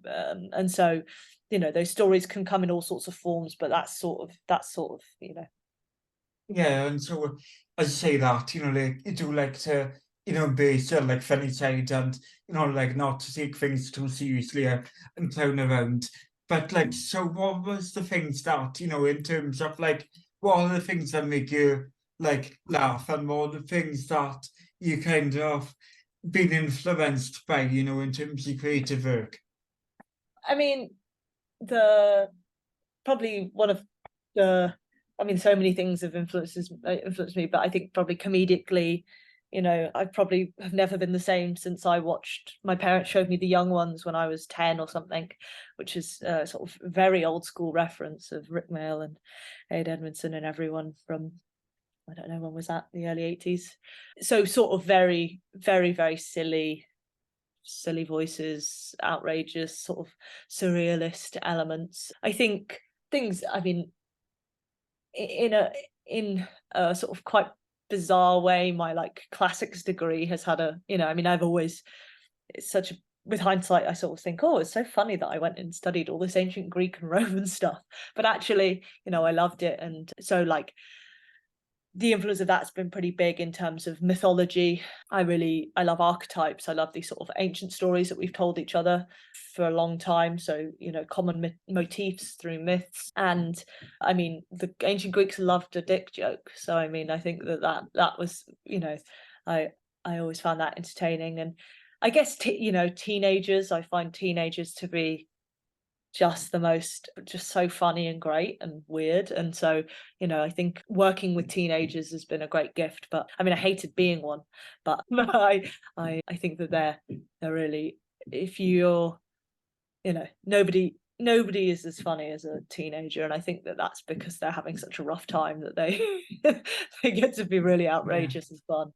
And so, you know, those stories can come in all sorts of forms, but that's sort of, you know. Yeah, and so as I say that, you know, like you do like to, you know, be still like funny side, and you know, like not to take things too seriously, and clown around. But like, so what was the things that, you know, in terms of like, what are the things that make you like laugh, and what are the things that you kind of been influenced by, you know, in terms of creative work? I mean, the probably one of the, I mean, so many things have influenced me, but I think probably comedically, you know, I probably have never been the same since I watched, my parents showed me The Young Ones when I was 10 or something, which is a sort of very old school reference of Rick Mail and Ade Edmondson and everyone from, I don't know, when was that, the early 80s. So sort of very, very, very silly voices, outrageous, sort of surrealist elements. I think things, I mean, in a sort of quite bizarre way, my like classics degree has had a, you know, I mean, I've always, it's such a, with hindsight, I sort of think, oh, it's so funny that I went and studied all this ancient Greek and Roman stuff. But actually, you know, I loved it. And so like the influence of that's been pretty big in terms of mythology. I love archetypes. I love these sort of ancient stories that we've told each other for a long time. So, you know, common motifs through myths. And I mean, the ancient Greeks loved a dick joke. So I mean, I think that was, you know, I I always found that entertaining. And I guess you know, teenagers, I find teenagers to be just the most, just so funny and great and weird. And so, you know, I think working with teenagers has been a great gift. But I mean, I hated being one, but I think that they're really, if you're, you know, nobody is as funny as a teenager. And I think that that's because they're having such a rough time that they they get to be really Yeah. outrageous and fun.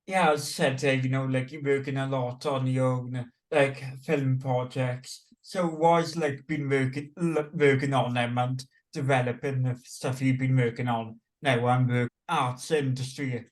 Yeah, as I said, Dave, you know, like you're working a lot on your own, like film projects. So what's like been working on them and developing the stuff you've been working on now and the arts industry?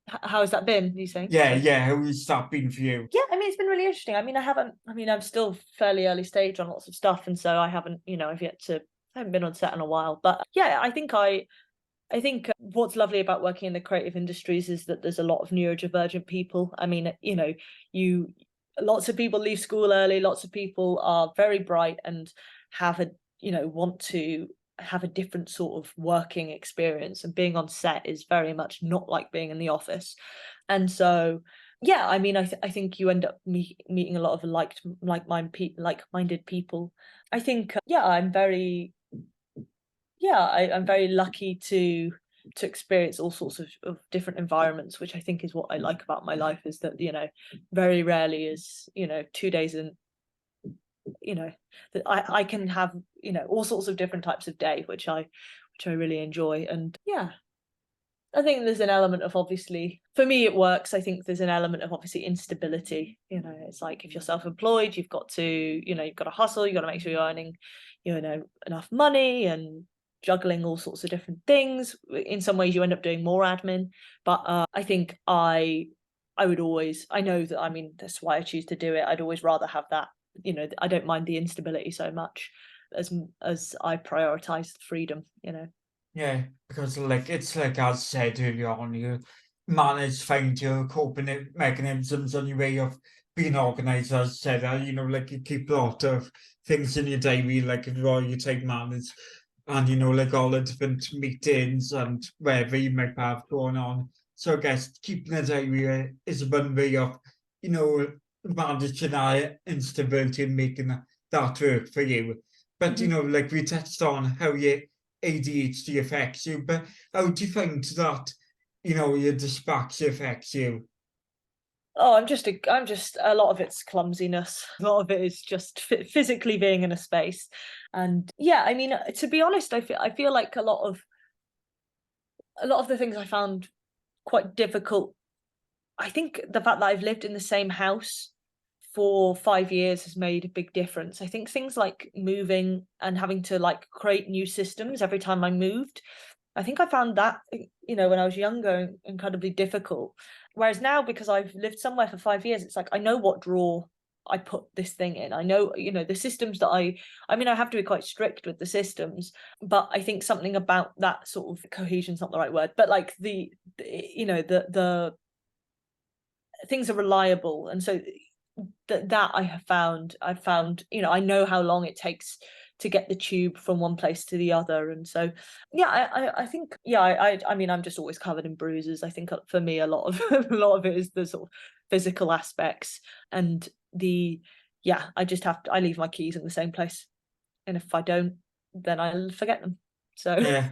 How has that been, you saying? Yeah, Sorry. yeah. How's that been for you? Yeah, I mean, it's been really interesting. I mean, I mean, I'm still fairly early stage on lots of stuff. And so I haven't, you know, I haven't been on set in a while. But yeah, I think what's lovely about working in the creative industries is that there's a lot of neurodivergent people. I mean, you know, you, lots of people leave school early, lots of people are very bright and have a, you know, want to have a different sort of working experience. And being on set is very much not like being in the office. And so yeah, I mean, I think you end up meeting a lot of like-minded people. I think, yeah, I'm very lucky to experience all sorts of different environments, which I think is what I like about my life, is that, very rarely is, 2 days in, that I can have, all sorts of different types of day, which I really enjoy. And yeah, I think there's an element of, obviously, for me it works. I think there's an element of, obviously, instability. It's like, if you're self-employed, you've got to hustle, you've got to make sure you're earning, enough money, and juggling all sorts of different things. In some ways you end up doing more admin, but I think I would always, I know that, I mean, that's why I choose to do it. I'd always rather have that, I don't mind the instability so much, as I prioritize freedom. Yeah, because like it's like as said earlier on, you manage to find your coping mechanisms and your way of being organized. As said, like you keep a lot of things in your diary, like if you're your time managed, and like all the different meetings and whatever you might have going on. So I guess keeping a diary is one way of, managing that instability and making that work for you. But Mhm. like we touched on how you ADHD affects you, but how do you find that, your dyspraxia affects you? Oh, I'm just a lot of it's clumsiness. A lot of it is just physically being in a space. And yeah, I mean, to be honest, I feel like a lot of the things I found quite difficult. I think the fact that I've lived in the same house for 5 years has made a big difference. I think things like moving and having to, like, create new systems every time I moved, I think I found that, when I was younger, incredibly difficult. Whereas now, because I've lived somewhere for 5 years, it's like I know what drawer I put this thing in. I know, the systems that I mean, I have to be quite strict with the systems, but I think something about that sort of, cohesion's not the right word, but like the things are reliable. And so that I've found, I know how long it takes to get the tube from one place to the other. And so, yeah, I think, yeah, I mean, I'm just always covered in bruises. I think, for me, a lot of a lot of it is the sort of physical aspects. And yeah, I leave my keys in the same place, and if I don't, then I'll forget them. So Yeah,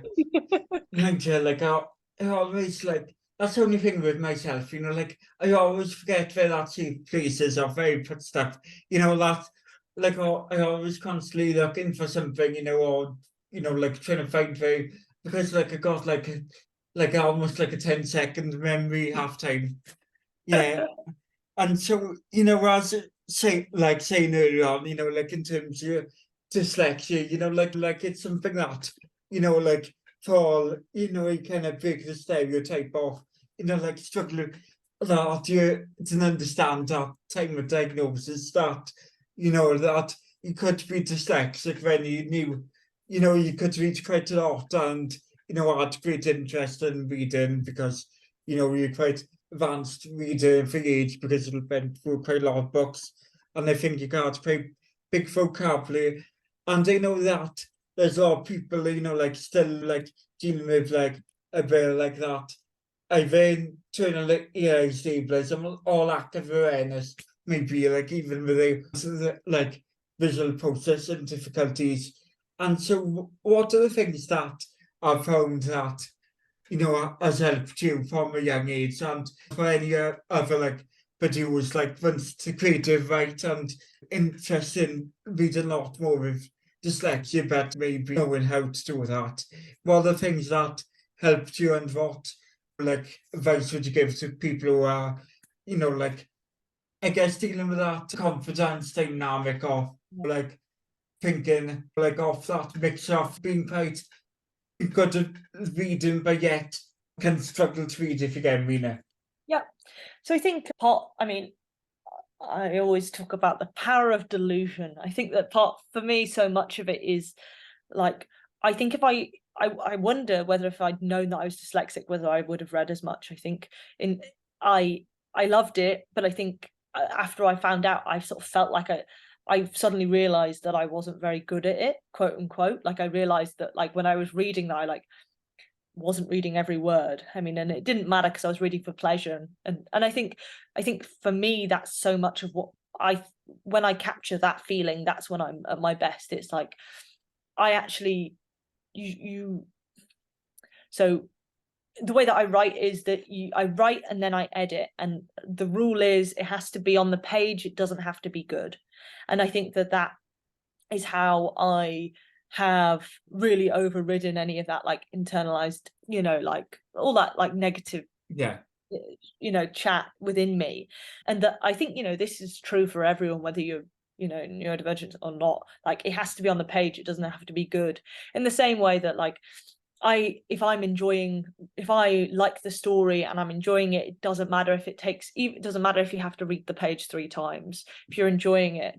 like, yeah, like I always like that's the only thing with myself, like I always forget where that safe places or where I put stuff, that like I always constantly looking for something, or like trying to find where because like I got like almost like a 10-second memory half time. Yeah, and so, as saying earlier on, like in terms of dyslexia, like it's something that, like for you kind of break the stereotype of, like struggling that you didn't understand that time of diagnosis that, that you could be dyslexic when you knew, you could read quite a lot and, had great interest in reading because, you're quite advanced reader for age because it'll been through quite a lot of books. And I think you got quite big vocabulary. And I know that there's a lot of people, like still like dealing with like a bit like that. I've been trying to like stabilism, all active awareness, maybe like even with the like visual processing difficulties. And so what are the things that I've found that has helped you from a young age and for any other like producers like wants to creative right and interest in reading a lot more with dyslexia but maybe knowing how to do that. What are the things that helped you and what like advice would you give to people who are, like I guess dealing with that confidence dynamic of like thinking like of that mix of being quite good at reading, but yet can struggle to read if you get me now. yeah. So I think I mean, I always talk about the power of delusion. I think that part for me, so much of it is like, I think if I wonder whether, if I'd known that I was dyslexic, whether I would have read as much. I think in I I loved it, but I think, after I found out, I sort of felt like I suddenly realized that I wasn't very good at it, quote unquote. Like, I realized that, like, when I was reading that, I like wasn't reading every word. I mean, and it didn't matter because I was reading for pleasure. And I think for me, that's so much of what when I capture that feeling, that's when I'm at my best. It's like I actually you so the way that I write is that I write and then I edit, and the rule is it has to be on the page, it doesn't have to be good. And I think that is how I have really overridden any of that like internalized, like all that like negative Yeah. chat within me. And that I think this is true for everyone, whether you're neurodivergent or not. Like, it has to be on the page, it doesn't have to be good. In the same way that, like, if I like the story and I'm enjoying it, it doesn't matter if it doesn't matter if you have to read the page 3 times. If you're enjoying it,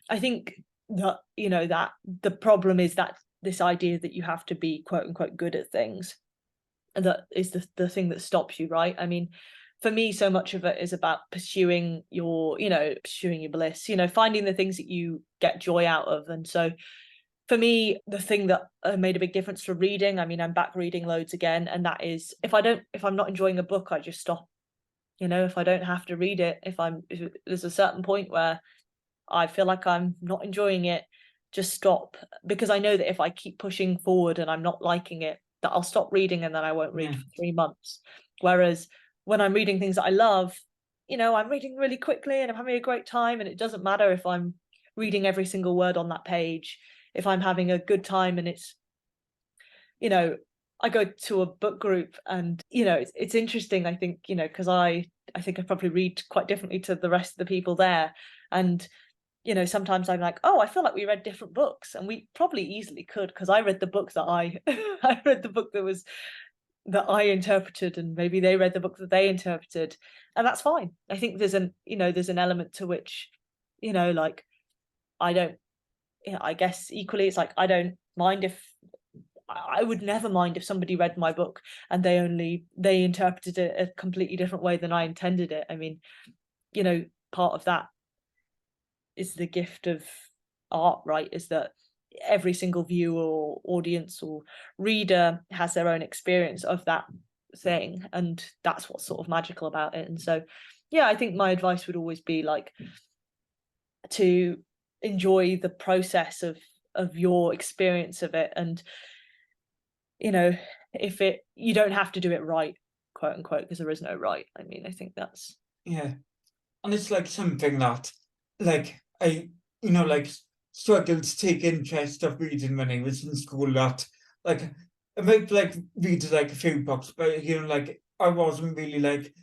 I think that that the problem is that this idea that you have to be quote unquote good at things, and that is the thing that stops you, right? I mean, for me, so much of it is about pursuing your bliss, finding the things that you get joy out of. And so for me, the thing that made a big difference for reading, I mean, I'm back reading loads again, and that is if I'm not enjoying a book, I just stop. If I don't have to read it, if there's a certain point where I feel like I'm not enjoying it, just stop. Because I know that if I keep pushing forward and I'm not liking it, that I'll stop reading and then I won't read for 3 months. Whereas when I'm reading things that I love, I'm reading really quickly and I'm having a great time, and it doesn't matter if I'm reading every single word on that page. If I'm having a good time and it's, I go to a book group and, it's interesting, I think, because I think I probably read quite differently to the rest of the people there. And sometimes I'm like, oh, I feel like we read different books, and we probably easily could, because I read the book that I read the book that I interpreted, and maybe they read the book that they interpreted, and that's fine. I think there's an element to which, like, I don't, I guess equally, it's like I don't mind if I would never mind if somebody read my book and they interpreted it a completely different way than I intended it. I mean, part of that is the gift of art, right? Is that every single viewer or audience or reader has their own experience of that thing, and that's what's sort of magical about it. And so, yeah, I think my advice would always be like to enjoy the process of your experience of it. And if you don't have to do it right, quote unquote, because there is no right. I mean, I think that's Yeah. And it's like something that, like, I, like, struggled to take interest of reading when I was in school. That, like, I might, like, read, like, a few books, but, like, I wasn't really, like,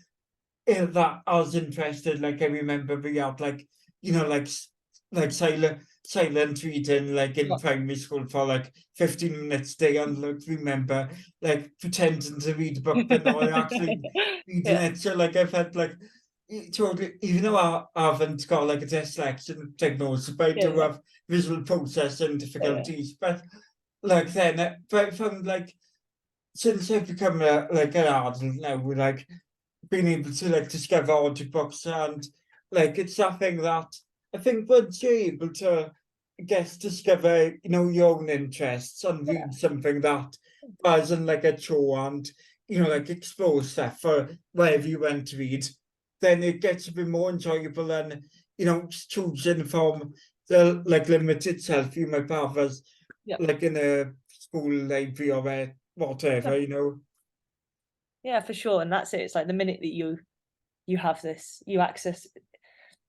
that I was interested. Like, I remember we had, like, like silent reading, like, in primary school for, like, 15 minutes a day, and, like, remember, like, pretending to read a book, but not actually reading yeah, it. So, like, I felt like, totally, even though I haven't got, like, a dyslexia diagnosis, but I do yeah, have visual processing yeah, difficulties. But, like, then, but from, like, since I've become like an adult now, we're, like, being able to, like, discover audiobooks, and, like, it's something that I think once you're able to, I guess, discover, your own interests and read something that doesn't, like, a chore, and, like, explore stuff for whatever you want to read, then it gets a bit more enjoyable than, choosing from the, like, limit itself you might have as, yeah. like, in a school library or whatever, Yeah, for sure. And that's it. It's like the minute that you have this, you access,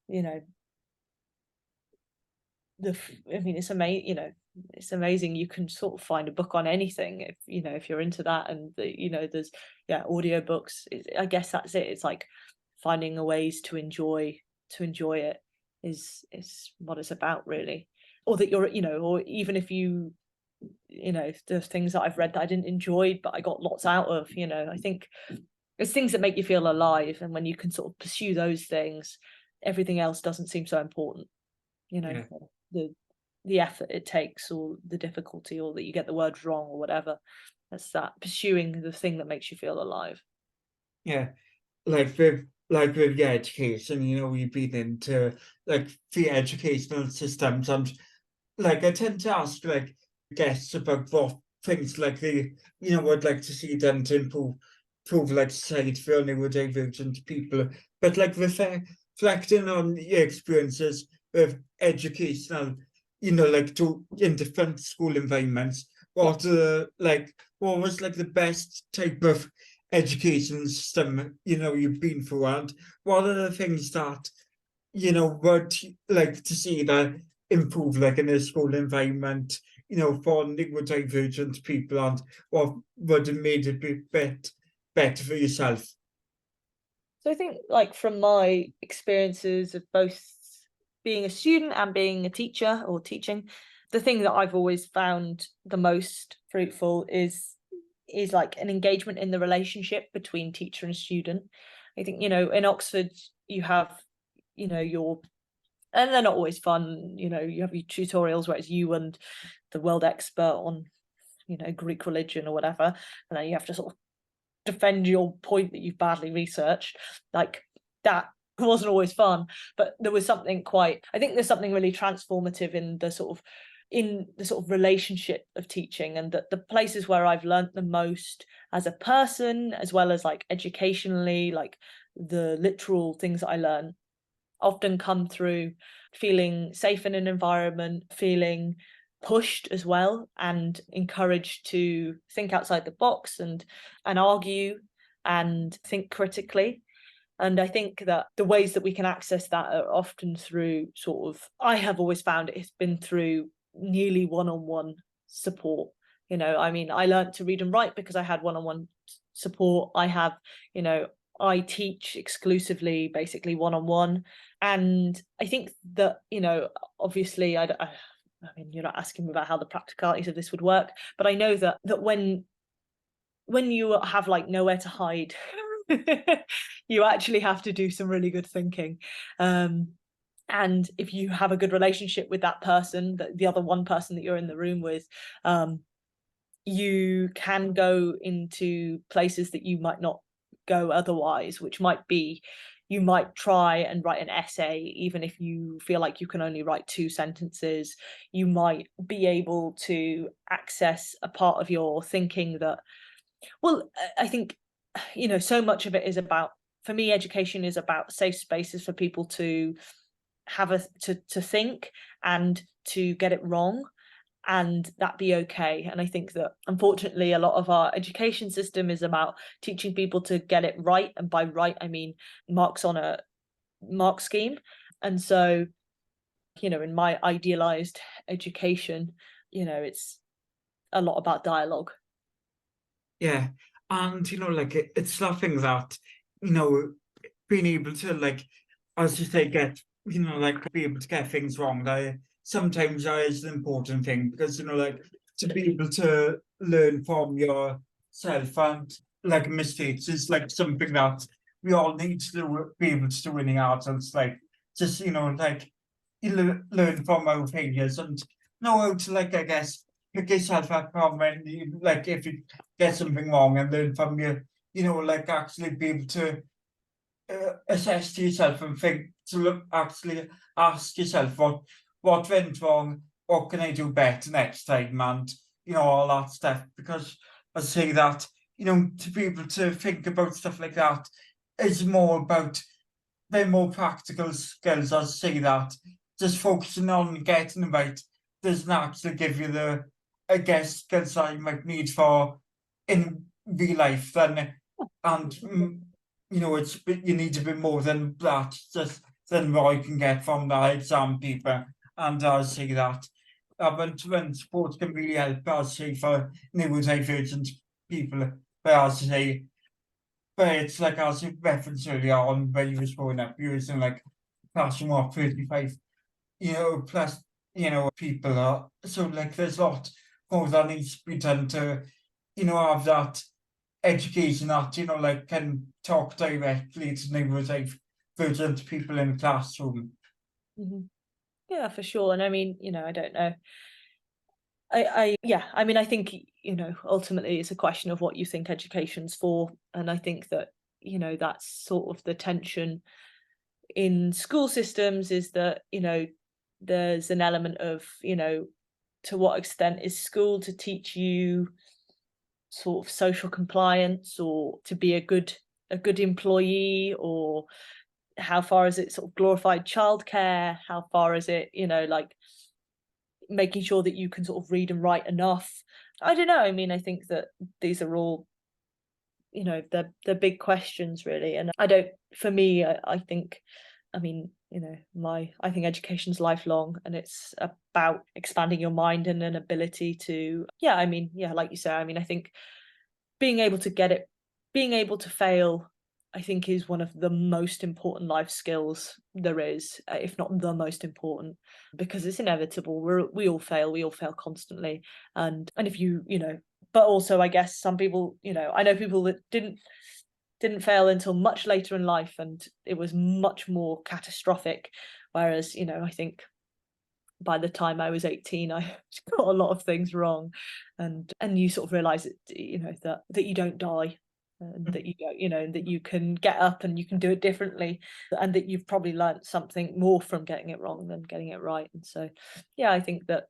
you know, I mean, it's amazing. It's amazing. You can sort of find a book on anything if you're into that, and there's audiobooks. I guess that's it. It's like finding a ways to enjoy it is what it's about, really. Or that or even if if there's things that I've read that I didn't enjoy, but I got lots out of. I think it's things that make you feel alive, and when you can sort of pursue those things, everything else doesn't seem so important. yeah. The effort it takes, or the difficulty, or that you get the words wrong, or whatever. That's that pursuing the thing that makes you feel alive. Yeah, like with the education, we've been into, like, the educational systems, and, like, I tend to ask, like, guests about what things like I'd like to see done to improve like society for neurodivergent people, but like reflecting on your experiences with educational, like in different school environments, what was like the best type of education system you've been through, and what are the things that would like to see that improve like in a school environment, for neurodivergent people, and what would have made it be better for yourself? So I think, like, from my experiences of both being a student and being a teacher or teaching, the thing that I've always found the most fruitful is like an engagement in the relationship between teacher and student. I think, in Oxford you have, your, and they're not always fun, you have your tutorials where it's you and the world expert on, Greek religion or whatever, and then you have to sort of defend your point that you've badly researched. Like, that wasn't always fun, but there was something I think there's something really transformative in the sort of relationship of teaching, and the places where I've learnt the most as a person, as well as like educationally, like the literal things that I learn often come through feeling safe in an environment, feeling pushed as well, and encouraged to think outside the box and argue and think critically. And I think that the ways that we can access that are often through I have always found it's been through nearly one-on-one support. I mean, I learned to read and write because I had one-on-one support. I teach exclusively, basically one-on-one. And I think that, obviously, I mean, you're not asking me about how the practicalities of this would work, but I know that when you have like nowhere to hide, you actually have to do some really good thinking. And if you have a good relationship with that person, the other one person that you're in the room with, you can go into places that you might not go otherwise, which might be, you might try and write an essay even if you feel like you can only write 2 sentences. You might be able to access a part of your thinking that, well, I think, so much of it is about, for me, education is about safe spaces for people to to think and to get it wrong, and that be okay. And I think that, unfortunately, a lot of our education system is about teaching people to get it right, and by right I mean marks on a mark scheme. And so, in my idealized education, it's a lot about dialogue. Yeah, and like it's something that you know being able to, like, as you say, get like be able to get things wrong. That sometimes that is an important thing, because like to be able to learn from yourself, and like mistakes is like something that we all need to be able to do in the arts. And it's like just like learn from our failures and know how to, like, I guess, pick yourself up from when you, like, if you get something wrong, and learn from like actually be able to assess to yourself and think to actually ask yourself what went wrong, what can I do better next time, and all that stuff. Because I say that to be able to think about stuff like that is more about, they're more practical skills. I say that just focusing on getting them right doesn't actually give you the, I guess, skills that you might need for in real life. Then, and you need a bit more than that, just than what you can get from the exam paper. And I say that when sports can really help, I say, for neurodivergent people. But as I say, but it's like, as you referenced earlier on, when you was growing up, you was in like classroom of 35, plus, people are, so like there's a lot more that needs to be done to, have that education that, like, can talk directly to neurodivergent people in the classroom. Mhm. Yeah, for sure. And I mean, I don't know. Yeah, I mean, I think, ultimately it's a question of what you think education's for. And I think that, that's sort of the tension in school systems, is that, there's an element of, to what extent is school to teach you sort of social compliance or to be a good employee, or how far is it sort of glorified childcare? How far is it, like making sure that you can sort of read and write enough? I don't know. I mean, I think that these are all, they're big questions really. And I don't, for me, I think, I mean, I think education's lifelong, and it's about expanding your mind and an ability to, like you say, I mean, I think being able to get it, being able to fail, I think is one of the most important life skills there is, if not the most important, because it's inevitable. We all fail. We all fail constantly. And if but also I guess some people, I know people that didn't fail until much later in life, and it was much more catastrophic. Whereas, I think by the time I was 18, I got a lot of things wrong, and you sort of realize that you don't die, and that you don't, that you can get up and you can do it differently, and that you've probably learned something more from getting it wrong than getting it right. And so, yeah, I think that,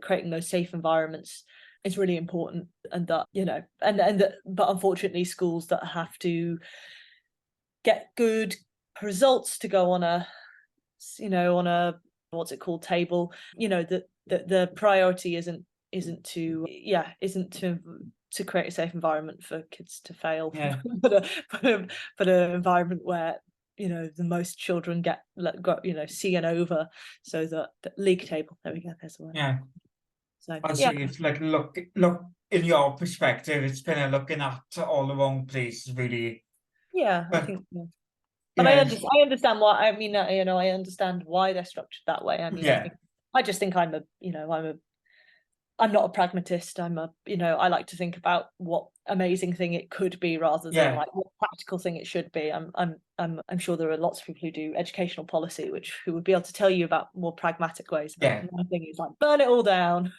creating those safe environments is really important, and that, but unfortunately schools that have to get good results to go on a, on a, what's it called, table, that the priority isn't to create a safe environment for kids to fail, Yeah. but an environment where, the most children got C and over, so that the league table, there we go, there's the word. Yeah. So I yeah, see. It's like, look in your perspective, it's kind of looking at all the wrong places, really. I But think, yeah. And yeah, I understand why. I mean, I understand why they're structured that way. I mean, yeah, I just think I'm not a pragmatist. I like to think about what amazing thing it could be rather than yeah, like what practical thing it should be. I'm sure there are lots of people who do educational policy who would be able to tell you about more pragmatic ways. But yeah. my thing is like burn it all down.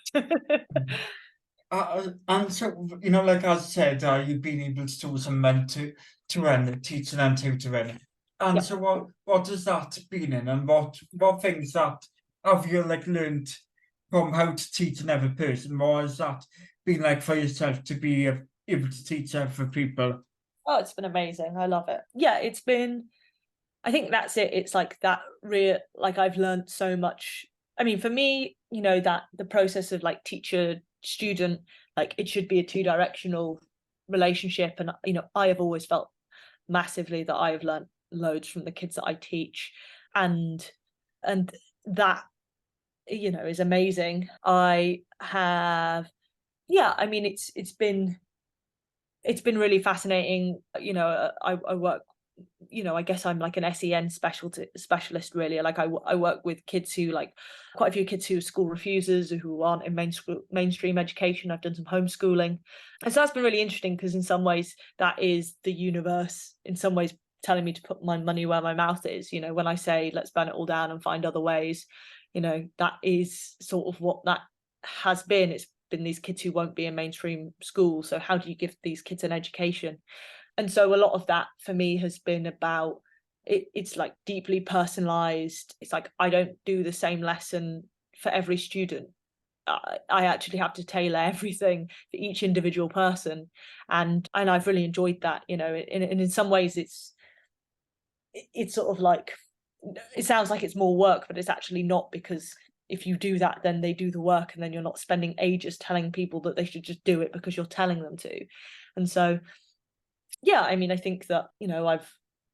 And so, like I said, you've been able to do some to run teaching and tutoring. And Yeah. so, what has that been in, and what things that have you like learned from how to teach another person? What has that been like for yourself to be able to teach other people? Oh, it's been amazing. I love it. Yeah, it's been. I think that's it. It's like that real, like I've learned so much. I mean, for me, that the process of like teacher student, like it should be a two-directional relationship. And, I have always felt massively that I have learned loads from the kids that I teach. And, and that, is amazing. I have, I mean, it's been really fascinating. I work, I guess I'm like an SEN specialist really. Like I work with kids who, like, quite a few kids who are school refusers, who aren't in mainstream education. I've done some homeschooling. And so that's been really interesting, because in some ways that is the universe in some ways telling me to put my money where my mouth is. When I say let's burn it all down and find other ways, that is sort of what that has been. It's been these kids who won't be in mainstream school, so how do you give these kids an education? And so a lot of that for me has been about it's like deeply personalized. It's like I don't do the same lesson for every student. I actually have to tailor everything for each individual person, and I've really enjoyed that. And in some ways it's sort of like, it sounds like it's more work, but it's actually not, because if you do that, then they do the work, and then you're not spending ages telling people that they should just do it because you're telling them to. And so, I mean, I think that, I've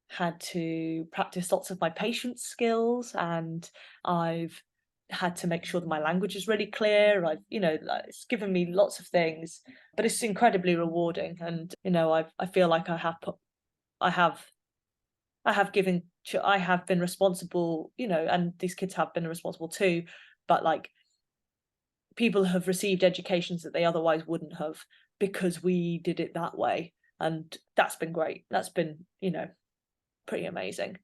had to practice lots of my patience skills, and I've had to make sure that my language is really clear. Like, it's given me lots of things, but it's incredibly rewarding. And, I feel like I have I have been responsible, and these kids have been responsible too, but like people have received educations that they otherwise wouldn't have, because we did it that way. And that's been great. That's been, pretty amazing.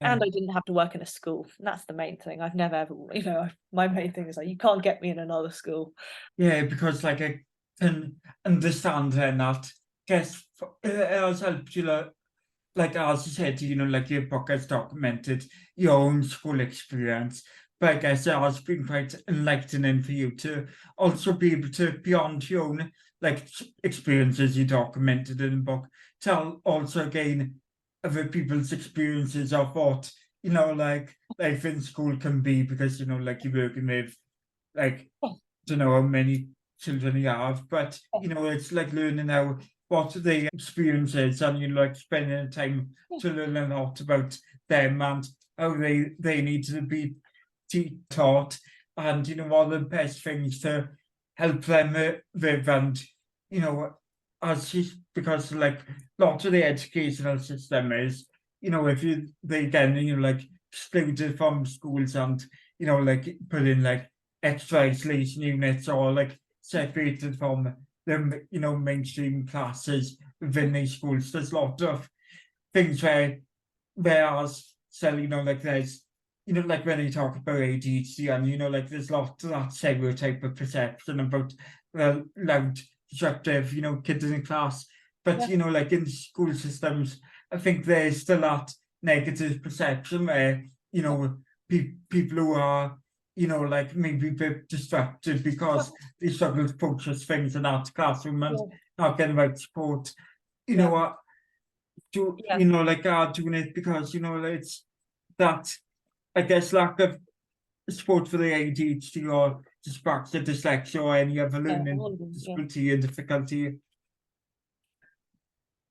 And I didn't have to work in a school. And that's the main thing. I've never ever, my main thing is like, you can't get me in another school. Yeah, because like I can understand then that, guess it has helped you, like as you said, like your book has documented your own school experience, but I guess it has been quite enlightening for you to also be able to, beyond your own like experiences you documented in the book, tell also again other people's experiences of what, you know, like life in school can be, because, you know, like you're working with like, don't know how many children you have, but you know, it's like learning how what the experiences, and you know, like spending the time to learn a lot about them and how they need to be taught, and you know, all the best things to help them with, and you know, because like lots of the educational system is, you know, if you they get, you know, like excluded from schools, and you know, like put in like extra isolation units, or like separated from the, you know, mainstream classes within these schools. There's a lot of things whereas so, you know, like there's, you know, like when you talk about ADHD, and you know, like there's lots of that stereotype of perception about loud, disruptive, you know, kids in class. But Yeah, you know, like in school systems, I think there's still that negative perception where, you know, people who are, you know, like maybe a bit distracted because they struggle to focus things in that classroom and yeah, not getting right support, you yeah, know, do, yeah, you know, like are doing it because, you know, it's that, I guess, lack of support for the ADHD or dyspraxia, dyslexia, or any other yeah, learning all of them, yeah. disability and difficulty.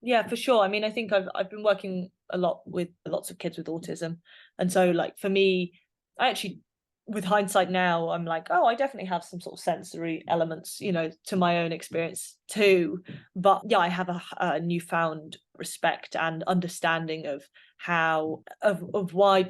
Yeah, for sure. I mean, I think I've been working a lot with lots of kids with autism, and so like for me, I actually, with hindsight now, I'm like, oh, I definitely have some sort of sensory elements, you know, to my own experience too. But yeah, I have a newfound respect and understanding of how of why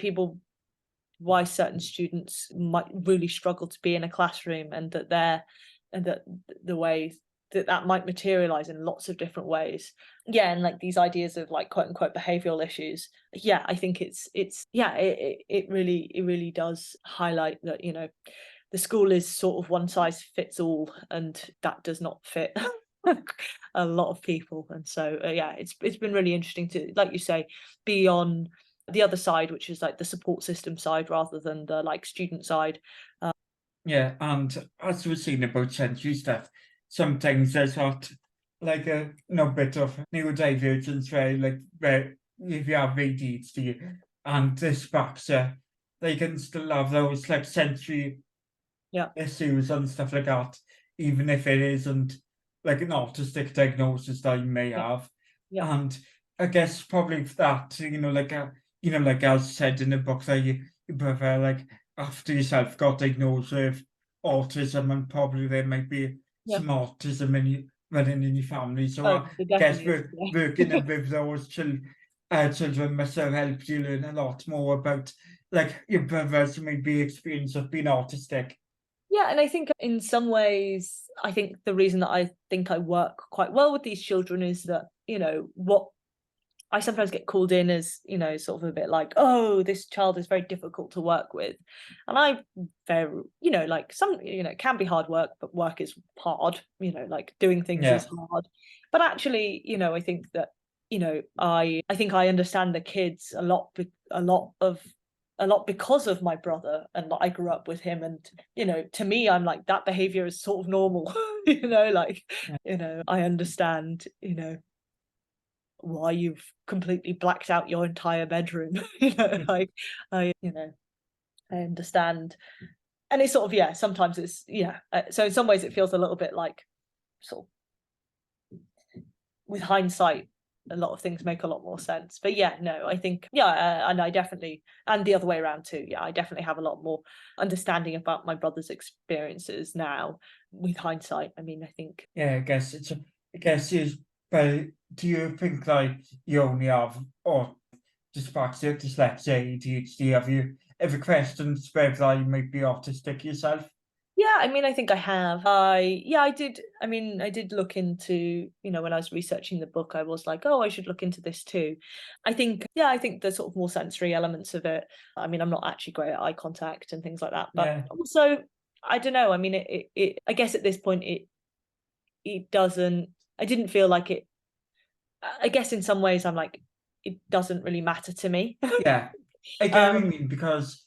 certain students might really struggle to be in a classroom, and that the way that might materialize in lots of different ways. Yeah, and like these ideas of like quote unquote behavioral issues. Yeah, I think it's yeah, it really does highlight that, you know, the school is sort of one size fits all, and that does not fit a lot of people. And so yeah, it's been really interesting to, like you say, be on the other side, which is like the support system side rather than the like student side. Yeah, and as we've seen about sensory stuff, sometimes there's not like a no bit of neurodivergence where if you have ADHD and dyspraxia, they can still have those like sensory Yeah, issues and stuff like that, even if it isn't like an autistic diagnosis that you may yeah, have. yeah, And I guess probably that, you know, like you know, like as said in the book that you prefer like after yourself got diagnosed with autism, and probably there might be yeah. some autism in you running in your family. So Oh, I it guess definitely is. we're Yeah. working with those children must have helped you learn a lot more about like your brother's maybe experience of being autistic. Yeah, and I think in some ways, I think the reason that I think I work quite well with these children is that, you know, what I sometimes get called in as, you know, sort of a bit like, oh, this child is very difficult to work with. And I very, you know, like some, you know, it can be hard work, but work is hard, you know, like doing things is Yeah. hard. But actually, you know, I think that, you know, I think I understand the kids a lot because of my brother, and I grew up with him, and you know, to me I'm like that behavior is sort of normal. You know, like, you know, I understand, you know, why you've completely blacked out your entire bedroom. You know, like you know, I understand. And it's sort of, yeah, sometimes it's, yeah. So in some ways it feels a little bit like sort of with hindsight, a lot of things make a lot more sense. But yeah, no, I think, yeah, and I definitely, and the other way around too. Yeah, I definitely have a lot more understanding about my brother's experiences now with hindsight. I mean, I think, Yeah, I guess is, but do you think like you only have or dyspraxia, dyslexia, ADHD? Have you ever questioned whether you might be autistic yourself? yeah, I mean, I think I have. Yeah, I did. I mean, I did look into, you know, when I was researching the book, I was like, oh, I should look into this too. I think, yeah, I think the sort of more sensory elements of it. I mean, I'm not actually great at eye contact and things like that, but Yeah, also, I don't know. I mean, I guess at this point, it doesn't, I didn't feel like it, I guess in some ways, I'm like, it doesn't really matter to me. yeah. I get what um, you mean because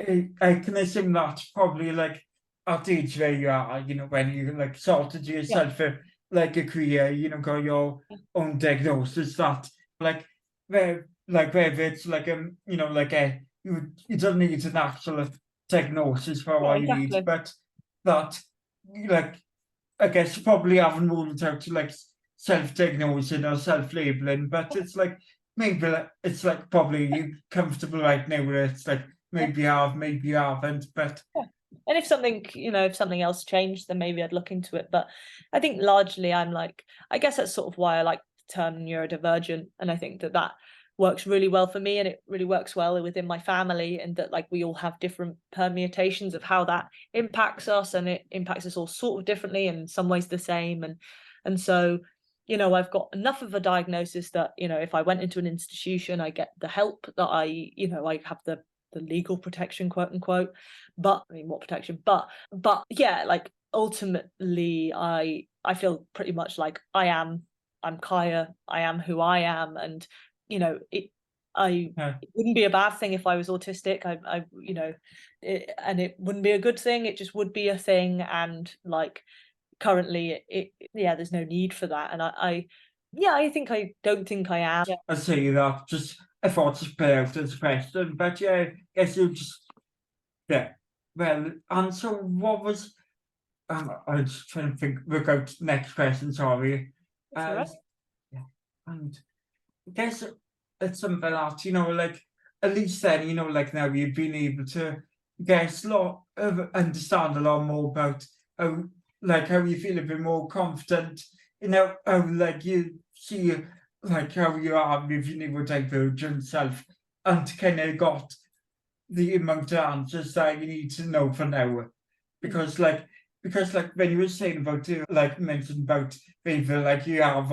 I can assume that's probably like at the age where you are, when you like sorted Yeah. yourself for like a career, got your own diagnosis that like whether it's like like you don't need an actual diagnosis for Yeah, what you need, exactly. but that like I guess probably haven't ruled out to like self-diagnosing or self-labeling, but it's like maybe it's like probably you comfortable right now where it's like Yeah. maybe you have, maybe you haven't, but Yeah. And if something else changed, then maybe I'd look into it. But I think largely I'm like, I guess that's sort of why I like the term neurodivergent. And I think that that works really well for me, and it really works well within my family, and that like we all have different permutations of how that impacts us, and it impacts us all sort of differently, and in some ways the same. And so, I've got enough of a diagnosis that, if I went into an institution, I get the help that I have the legal protection, quote unquote. But I mean, what protection? But yeah, like ultimately, I feel pretty much like I'm Kaiya. I am who I am, and it. uh, It wouldn't be a bad thing if I was autistic. And it wouldn't be a good thing. It just would be a thing, and like currently, yeah, there's no need for that. And yeah, I don't think I am. Yeah. I say that just I thought to put out as a question, but yeah, I guess you just yeah. Well, and so what was I was trying to work out next question, sorry. That's all right. Yeah, and I guess it's something that, like at least then, like now you've been able to guess a lot of understand a lot more about how how you feel a bit more confident, how like you see like how you are with your neurodivergent self and kind of got the amount of answers that you need to know for now. Mm. Because like when you were saying about like mentioned about whether like you have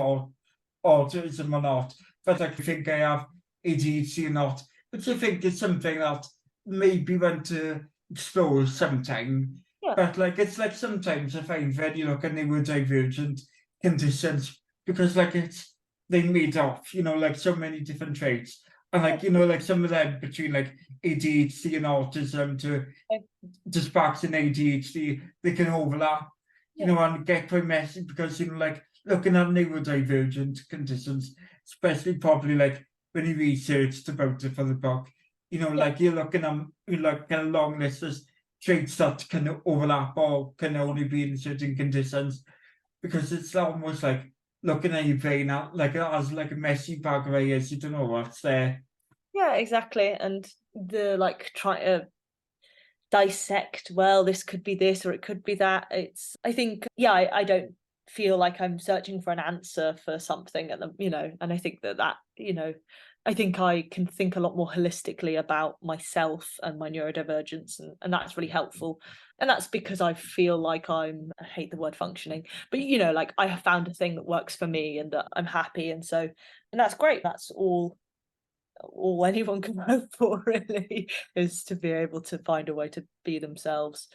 autism or not, but like I think I have ADHD or not, which I think is something that maybe want to explore sometime. Yeah. But like it's like sometimes I find when you look at neurodivergent conditions because like it's they made off, like so many different traits. And Yeah. like, like some of them between like ADHD and autism to Okay. Dyspraxia and ADHD, they can overlap, Yeah. and get quite messy because, like looking at neurodivergent conditions, especially probably like when you researched about it for the book, Yeah. like you're looking at a long list of traits that can overlap or can only be in certain conditions because it's almost like looking at your brain like it has like a messy bag of ideas, you don't know what's there. Yeah, exactly. And the like trying to dissect, well, this could be this or it could be that. I think, yeah, I don't feel like I'm searching for an answer for something at and I think that, I think I can think a lot more holistically about myself and my neurodivergence, and that's really helpful. And that's because I feel like I hate the word functioning, but like I have found a thing that works for me and that I'm happy. And that's great. That's all anyone can hope for, really, is to be able to find a way to be themselves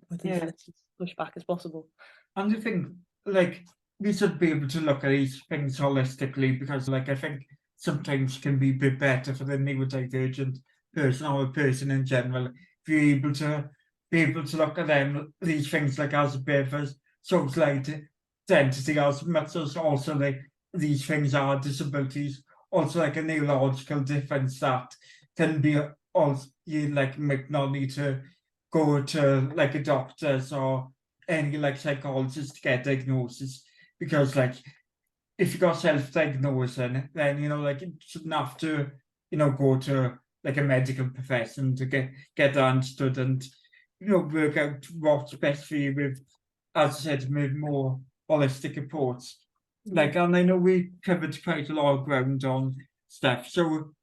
with as Yeah. little pushback as possible. And I think like we should be able to look at these things holistically because like I think sometimes can be a bit better for the neurodivergent person or a person in general if you're able to look at them these things like as a bit of a social identity as much as also like these things are disabilities, also like a neurological difference that can be also you like might not need to go to like a doctor's or any like psychologist to get diagnosis because like if you got self-diagnosing then like you shouldn't have to go to like a medical profession to get understood and work out what's best for you with, as I said, with more holistic approach. Mm. Like, and I know we covered quite a lot of ground on stuff. So,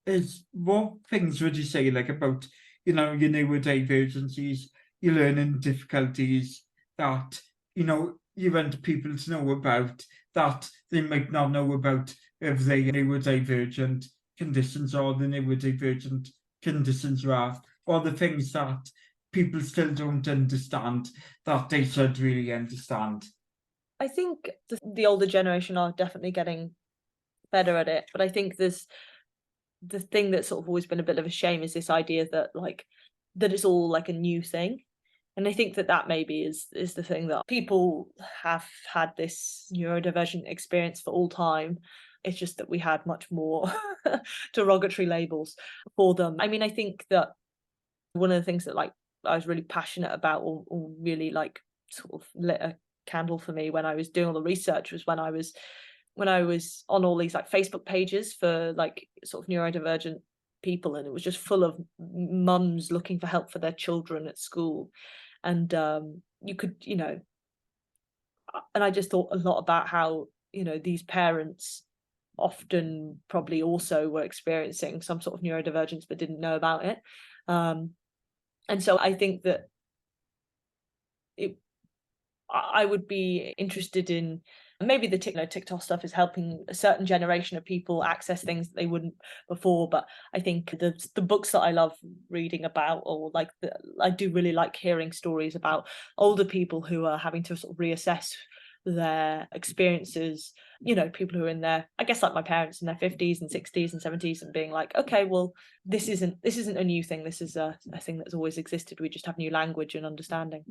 is what things would you say like about your neurodivergencies, your learning difficulties that you want people to know about that they might not know about if they neurodivergent conditions or the neurodivergent conditions you have, or the things that people still don't understand that they should really understand. I think the older generation are definitely getting better at it, but I think there's the thing that's sort of always been a bit of a shame is this idea that like that it's all like a new thing. And I think that that maybe is the thing, that people have had this neurodivergent experience for all time. It's just that we had much more derogatory labels for them. I mean, I think that one of the things that like I was really passionate about, or really like sort of lit a candle for me when I was doing all the research, was when I was on all these like Facebook pages for like sort of neurodivergent people, and it was just full of mums looking for help for their children at school. And you could, and I just thought a lot about how, these parents often probably also were experiencing some sort of neurodivergence but didn't know about it. And so I think that it I would be interested in, maybe the TikTok stuff is helping a certain generation of people access things that they wouldn't before. But I think the books that I love reading about, or like I do really like hearing stories about older people who are having to sort of reassess their experiences, people who are in their, I guess like my parents, in their 50s and 60s and 70s, and being like, okay, well, this isn't a new thing, this is a thing that's always existed, we just have new language and understanding.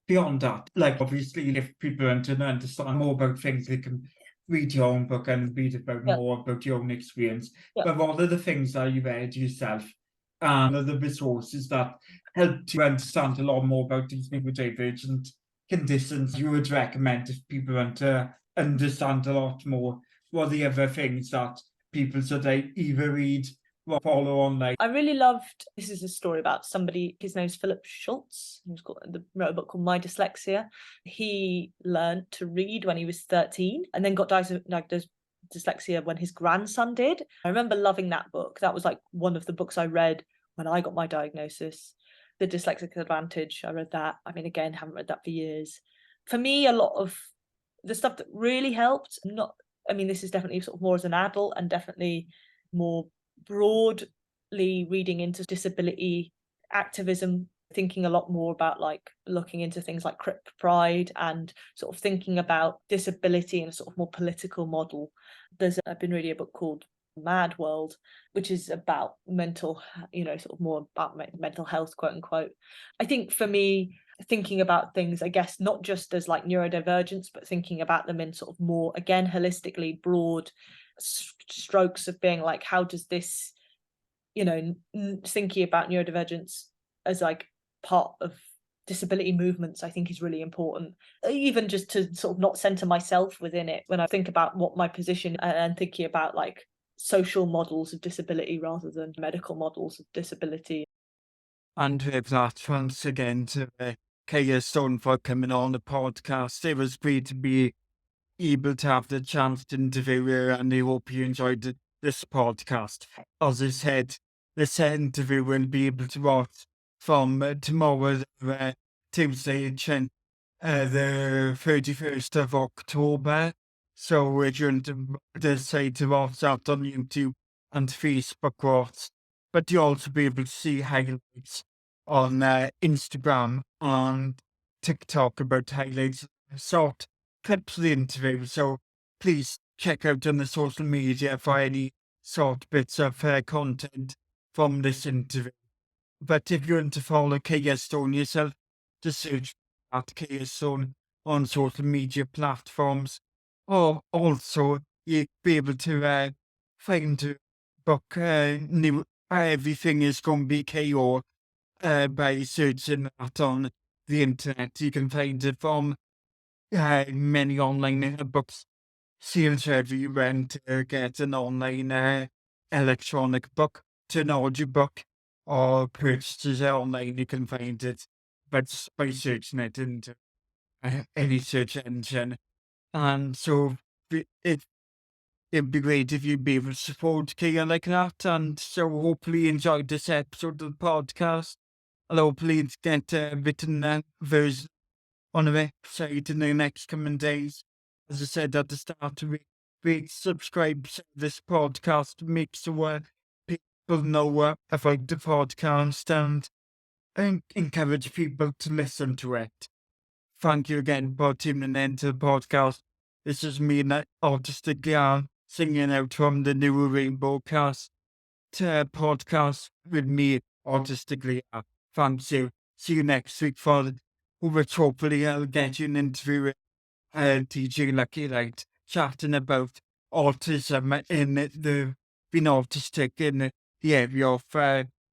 Beyond that, like obviously, if people want to understand more about things, they can read your own book and read about Yeah, more about your own experience. yeah. But what are the things that you read yourself, and are the resources that helped you understand a lot more about these neurodivergent conditions you would recommend if people want to understand a lot more? What are the other things that people should either read or follow online? I really loved, this is a story about somebody, his name's Philip Schultz, wrote a book called My Dyslexia. He learned to read when he was 13 and then got diagnosed dyslexia when his grandson did. I remember loving that book. That was like one of the books I read when I got my diagnosis. The Dyslexic Advantage, I read that. I mean, again, haven't read that for years. For me, a lot of the stuff that really helped, this is definitely sort of more as an adult, and definitely more broadly reading into disability activism, thinking a lot more about like looking into things like Crip Pride, and sort of thinking about disability in a sort of more political model. I've been reading a book called Mad World, which is about sort of more about mental health, quote unquote. I think for me, thinking about things, I guess, not just as like neurodivergence, but thinking about them in sort of more, again, holistically broad strokes of being like, how does this, thinking about neurodivergence as like part of disability movements, I think is really important. Even just to sort of not center myself within it when I think about what my position, and thinking about like social models of disability rather than medical models of disability. And with that, once again, to Kaiya Stone for coming on the podcast. It was great to be able to have the chance to interview you, and I hope you enjoyed this podcast. As I said, this interview will be able to watch from tomorrow, Tuesday, the 31st of October. So if you decide to watch that on YouTube and Facebook watch, but you'll also be able to see highlights on Instagram and TikTok about highlights, short clips of the interview. So please check out on the social media for any short bits of content from this interview. But if you want to follow Kaiya Stone yourself, just search at Kaiya Stone on social media platforms. Or also, you'll be able to find a book, new Everything Is Gonna Be KO, by searching that on the internet. You can find it from many online books sales everywhere to get an online electronic book, to an audio book, or purchase it online. You can find it, but by searching it into any search engine. And so it'd be great if you'd be able to support Kia like that. And so hopefully you enjoyed this episode of the podcast. And hopefully get a written version on the website in the next coming days. As I said at the start, we subscribe to this podcast, make sure people know about the podcast, and encourage people to listen to it. Thank you again for tuning in to the podcast. This is me, Autistic Guy, singing out from the new Rainbow Cast podcast with me, Autistic Guy. Thanks you. See you next week for which hopefully I'll get you an interview with DJ Lucky, right? Chatting about autism in being autistic in the area of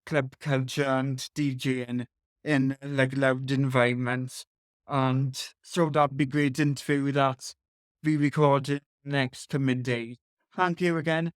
club culture and DJing in like loud environments. And so that'd be great interview that we recorded next coming days. Thank you again.